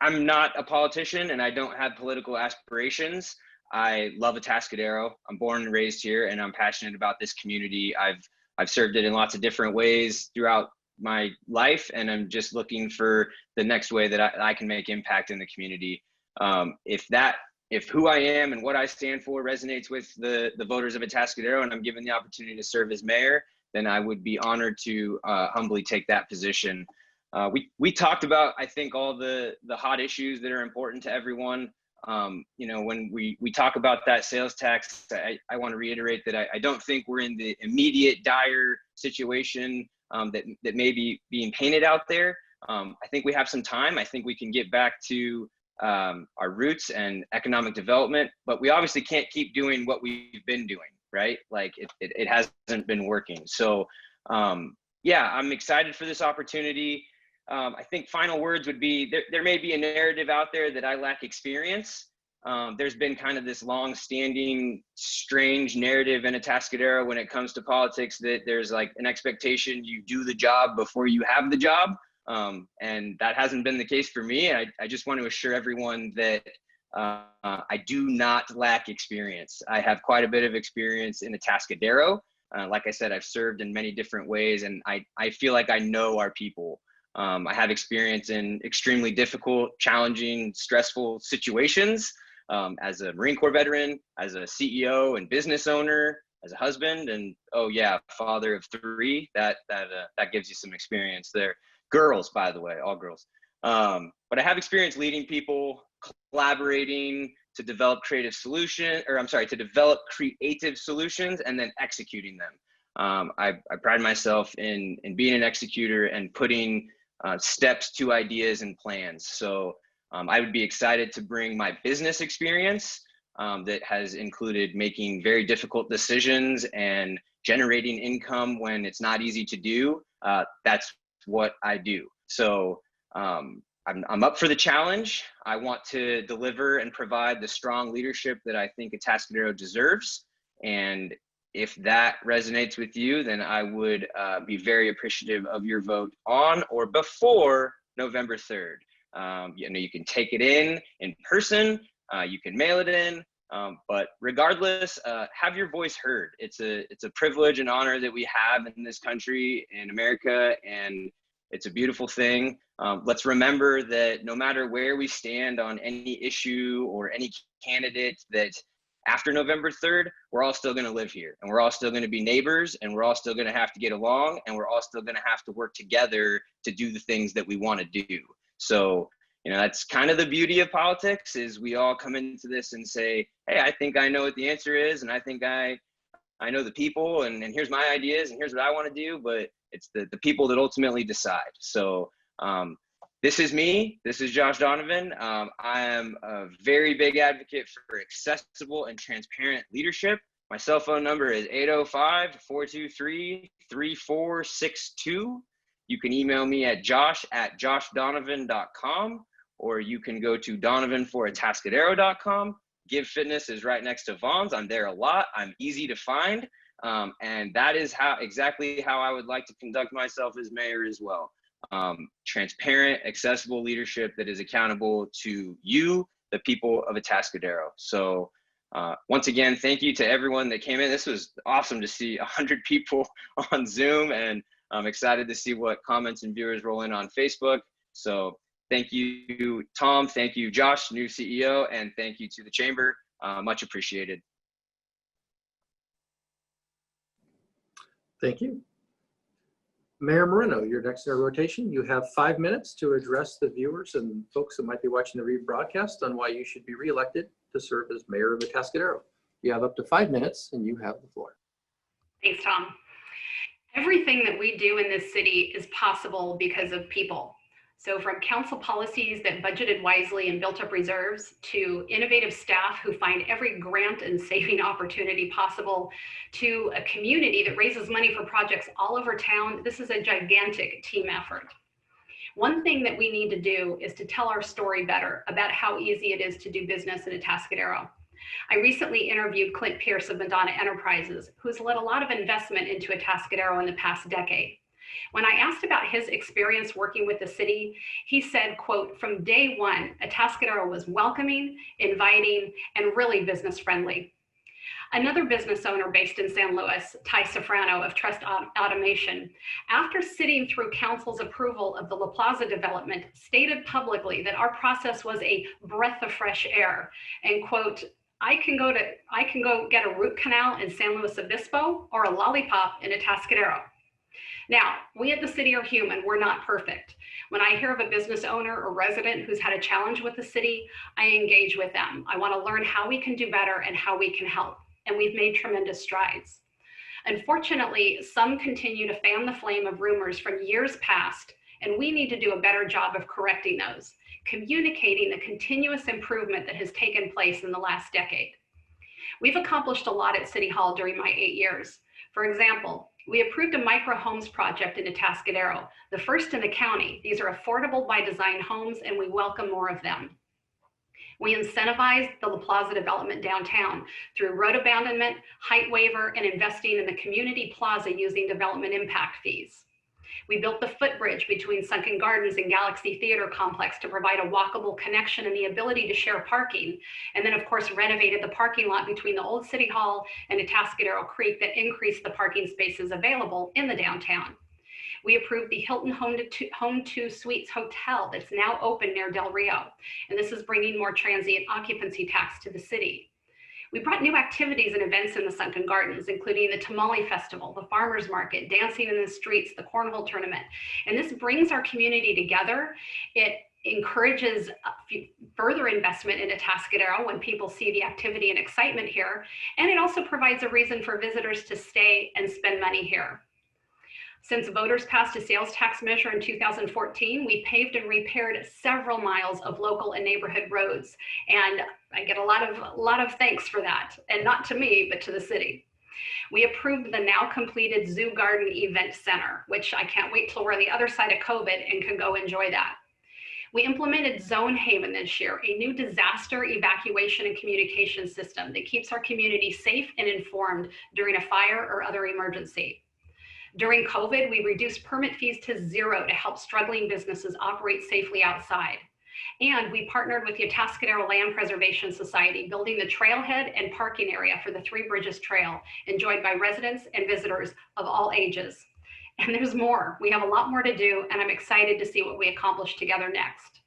not a politician and I don't have political aspirations. I love Atascadero. I'm born and raised here, and I'm passionate about this community. I've served it in lots of different ways throughout my life, and I'm just looking for the next way that I can make impact in the community. If who I am and what I stand for resonates with the voters of Atascadero, and I'm given the opportunity to serve as mayor, then I would be honored to humbly take that position. We talked about, I think, all the hot issues that are important to everyone. You know, when we talk about that sales tax, I want to reiterate that I don't think we're in the immediate dire situation that may be being painted out there. I think we have some time. I think we can get back to our roots and economic development, but we obviously can't keep doing what we've been doing, right? Like it hasn't been working. So yeah, I'm excited for this opportunity. I think final words would be, there may be a narrative out there that I lack experience. There's been kind of this long-standing, strange narrative in Atascadero when it comes to politics that there's like an expectation you do the job before you have the job. And that hasn't been the case for me. I just want to assure everyone that I do not lack experience. I have quite a bit of experience in Atascadero. Like I said, I've served in many different ways, and I feel like I know our people. I have experience in extremely difficult, challenging, stressful situations as a Marine Corps veteran, as a CEO and business owner, as a husband, and oh yeah, father of 3. That gives you some experience there. Girls, by the way, all girls. But I have experience leading people, collaborating to develop creative solutions, to develop creative solutions and then executing them. I pride myself in being an executor and putting steps to ideas and plans. So I would be excited to bring my business experience that has included making very difficult decisions and generating income when it's not easy to do. That's what I do. So I'm up for the challenge. I want to deliver and provide the strong leadership that I think Atascadero deserves. And if that resonates with you, then I would be very appreciative of your vote on or before November 3rd. You can take it in person, you can mail it in, but regardless, have your voice heard. It's a privilege and honor that we have in this country, in America, and it's a beautiful thing. Let's remember that no matter where we stand on any issue or any candidate, that after November 3rd, we're all still going to live here, and we're all still going to be neighbors, and we're all still going to have to get along, and we're all still going to have to work together to do the things that we want to do. So, that's kind of the beauty of politics, is we all come into this and say, hey, I think I know what the answer is, and I think I know the people, and here's my ideas, and here's what I want to do, but it's the people that ultimately decide. So this is me. This is Josh Donovan. I am a very big advocate for accessible and transparent leadership. My cell phone number is 805-423-3462. You can email me at josh@joshdonovan.com, or you can go to donovanforatascadero.com. Give Fitness is right next to Vaughn's. I'm there a lot. I'm easy to find. And that is exactly how I would like to conduct myself as mayor as well. Transparent, accessible leadership that is accountable to you, the people of Atascadero. So once again, thank you to everyone that came in. This was awesome to see 100 people on Zoom, and I'm excited to see what comments and viewers roll in on Facebook. So thank you, Tom. Thank you, Josh, new CEO, and thank you to the Chamber. Much appreciated. Thank you. Mayor Moreno, your next in our rotation. You have 5 minutes to address the viewers and folks that might be watching the rebroadcast on why you should be reelected to serve as mayor of Atascadero. You have up to 5 minutes, and you have the floor. Thanks, Tom. Everything that we do in this city is possible because of people. So from council policies that budgeted wisely and built up reserves, to innovative staff who find every grant and saving opportunity possible, to a community that raises money for projects all over town, this is a gigantic team effort. One thing that we need to do is to tell our story better about how easy it is to do business in Atascadero. I recently interviewed Clint Pierce of Madonna Enterprises, who's led a lot of investment into Atascadero in the past decade. When I asked about his experience working with the city, he said, quote, "From day one, Atascadero was welcoming, inviting, and really business friendly." Another business owner based in San Luis, Ty Sofrano of Trust Automation, after sitting through council's approval of the La Plaza development, stated publicly that our process was a breath of fresh air, and quote, I can go get a root canal in San Luis Obispo or a lollipop in Atascadero. Now, we at the city are human, we're not perfect. When I hear of a business owner or resident who's had a challenge with the city, I engage with them. I want to learn how we can do better and how we can help. And we've made tremendous strides. Unfortunately, some continue to fan the flame of rumors from years past, and we need to do a better job of correcting those. communicating the continuous improvement that has taken place in the last decade. We've accomplished a lot at City Hall during my 8 years. For example, we approved a micro homes project in Atascadero, the first in the county. These are affordable by design homes, and we welcome more of them. We incentivized the La Plaza development downtown through road abandonment, height waiver, and investing in the community plaza using development impact fees. We built the footbridge between Sunken Gardens and Galaxy Theater Complex to provide a walkable connection and the ability to share parking. And then, of course, renovated the parking lot between the old City Hall and Atascadero Creek that increased the parking spaces available in the downtown. We approved the Hilton Home 2 Suites Hotel that's now open near Del Rio. And this is bringing more transient occupancy tax to the city. We brought new activities and events in the Sunken Gardens, including the Tamale Festival, the Farmers Market, Dancing in the Streets, the Cornhole Tournament. And this brings our community together. It encourages further investment in Atascadero when people see the activity and excitement here. And it also provides a reason for visitors to stay and spend money here. Since voters passed a sales tax measure in 2014, we paved and repaired several miles of local and neighborhood roads. And I get a lot of thanks for that. And not to me, but to the city. We approved the now completed Zoo Garden Event Center, which I can't wait till we're on the other side of COVID and can go enjoy that. We implemented Zone Haven this year, a new disaster evacuation and communication system that keeps our community safe and informed during a fire or other emergency. During COVID, we reduced permit fees to $0 to help struggling businesses operate safely outside. And we partnered with the Atascadero Land Preservation Society, building the trailhead and parking area for the Three Bridges Trail, enjoyed by residents and visitors of all ages. And there's more. We have a lot more to do, and I'm excited to see what we accomplish together next.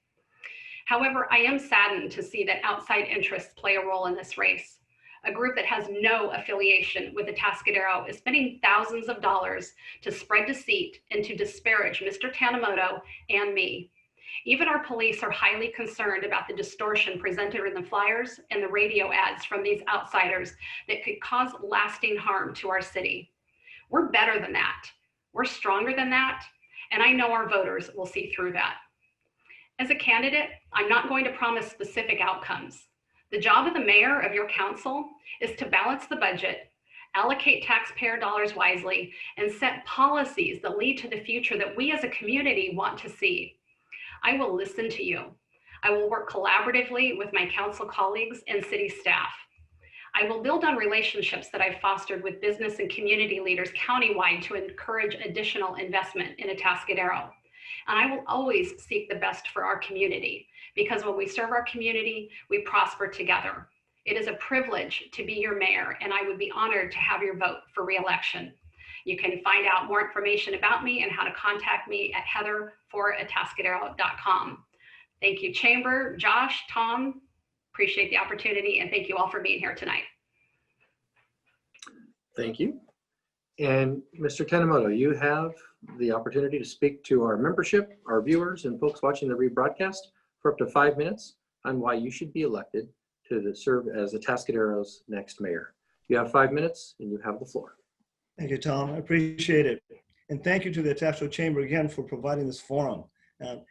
However, I am saddened to see that outside interests play a role in this race. A group that has no affiliation with Atascadero is spending thousands of dollars to spread deceit and to disparage Mr. Tanimoto and me. Even our police are highly concerned about the distortion presented in the flyers and the radio ads from these outsiders that could cause lasting harm to our city. We're better than that. We're stronger than that. And I know our voters will see through that. As a candidate, I'm not going to promise specific outcomes. The job of the mayor of your council is to balance the budget, allocate taxpayer dollars wisely, and set policies that lead to the future that we as a community want to see. I will listen to you. I will work collaboratively with my council colleagues and city staff. I will build on relationships that I've fostered with business and community leaders countywide to encourage additional investment in Atascadero. And I will always seek the best for our community, because when we serve our community, we prosper together. It is a privilege to be your mayor, and I would be honored to have your vote for re-election. You can find out more information about me and how to contact me at heather4atascadero.com. Thank you, Chamber, Josh, Tom. Appreciate the opportunity, and thank you all for being here tonight. Thank you. And Mr. Tanimoto, you have the opportunity to speak to our membership, our viewers, and folks watching the rebroadcast for up to 5 minutes on why you should be elected to serve as Atascadero's next mayor. You have 5 minutes and you have the floor. Thank you, Tom. I appreciate it. And thank you to the Atascadero Chamber again for providing this forum.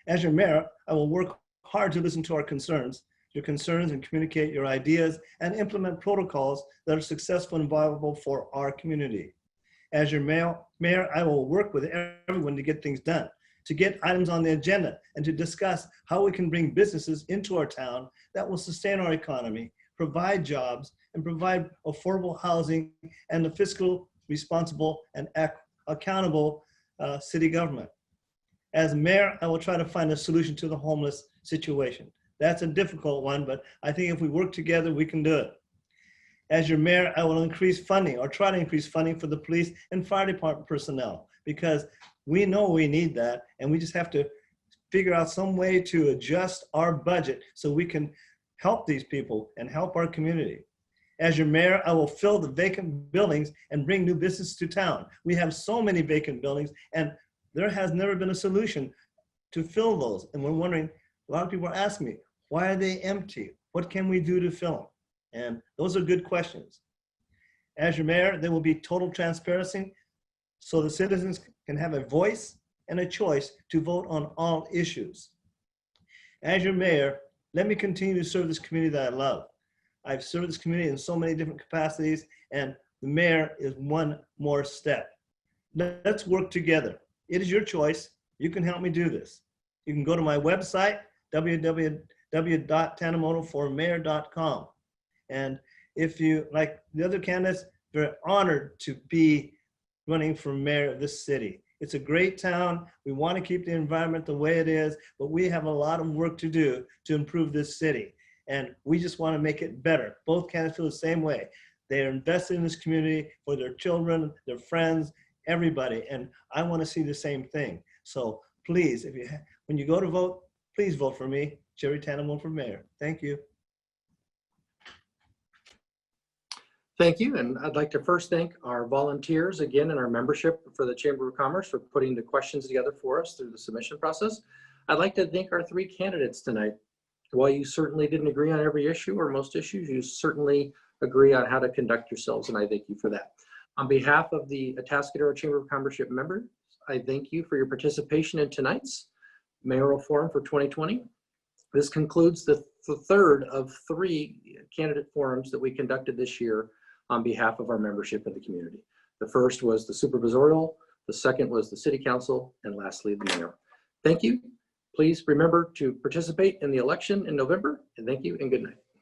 As your mayor, I will work hard to listen to your concerns and communicate your ideas and implement protocols that are successful and viable for our community. As your mayor, I will work with everyone to get things done, to get items on the agenda, and to discuss how we can bring businesses into our town that will sustain our economy, provide jobs, and provide affordable housing and a fiscal, responsible, and accountable city government. As mayor, I will try to find a solution to the homeless situation. That's a difficult one, but I think if we work together, we can do it. As your mayor, I will increase funding or try to increase funding for the police and fire department personnel, because we know we need that, and we just have to figure out some way to adjust our budget so we can help these people and help our community. As your mayor, I will fill the vacant buildings and bring new business to town. We have so many vacant buildings, and there has never been a solution to fill those. And we're wondering, a lot of people are asking me, why are they empty? What can we do to fill them? And those are good questions. As your mayor, there will be total transparency so the citizens can have a voice and a choice to vote on all issues. As your mayor, let me continue to serve this community that I love. I've served this community in so many different capacities, and the mayor is one more step. Let's work together. It is your choice. You can help me do this. You can go to my website, www.tanimotoformayor.com. And if you, like the other candidates, they're honored to be running for mayor of this city. It's a great town. We want to keep the environment the way it is, but we have a lot of work to do to improve this city. And we just want to make it better. Both candidates feel the same way. They are invested in this community for their children, their friends, everybody. And I want to see the same thing. So please, when you go to vote, please vote for me, Jerry Tanimoto for mayor. Thank you. Thank you. And I'd like to first thank our volunteers again and our membership for the Chamber of Commerce for putting the questions together for us through the submission process. I'd like to thank our three candidates tonight. While you certainly didn't agree on every issue or most issues, you certainly agree on how to conduct yourselves, and I thank you for that. On behalf of the Atascadero Chamber of Commerce members, I thank you for your participation in tonight's mayoral forum for 2020. This concludes the third of 3 candidate forums that we conducted this year on behalf of our membership in the community. The first was the supervisorial, the second was the city council, and lastly, the mayor. Thank you. Please remember to participate in the election in November, and thank you and good night.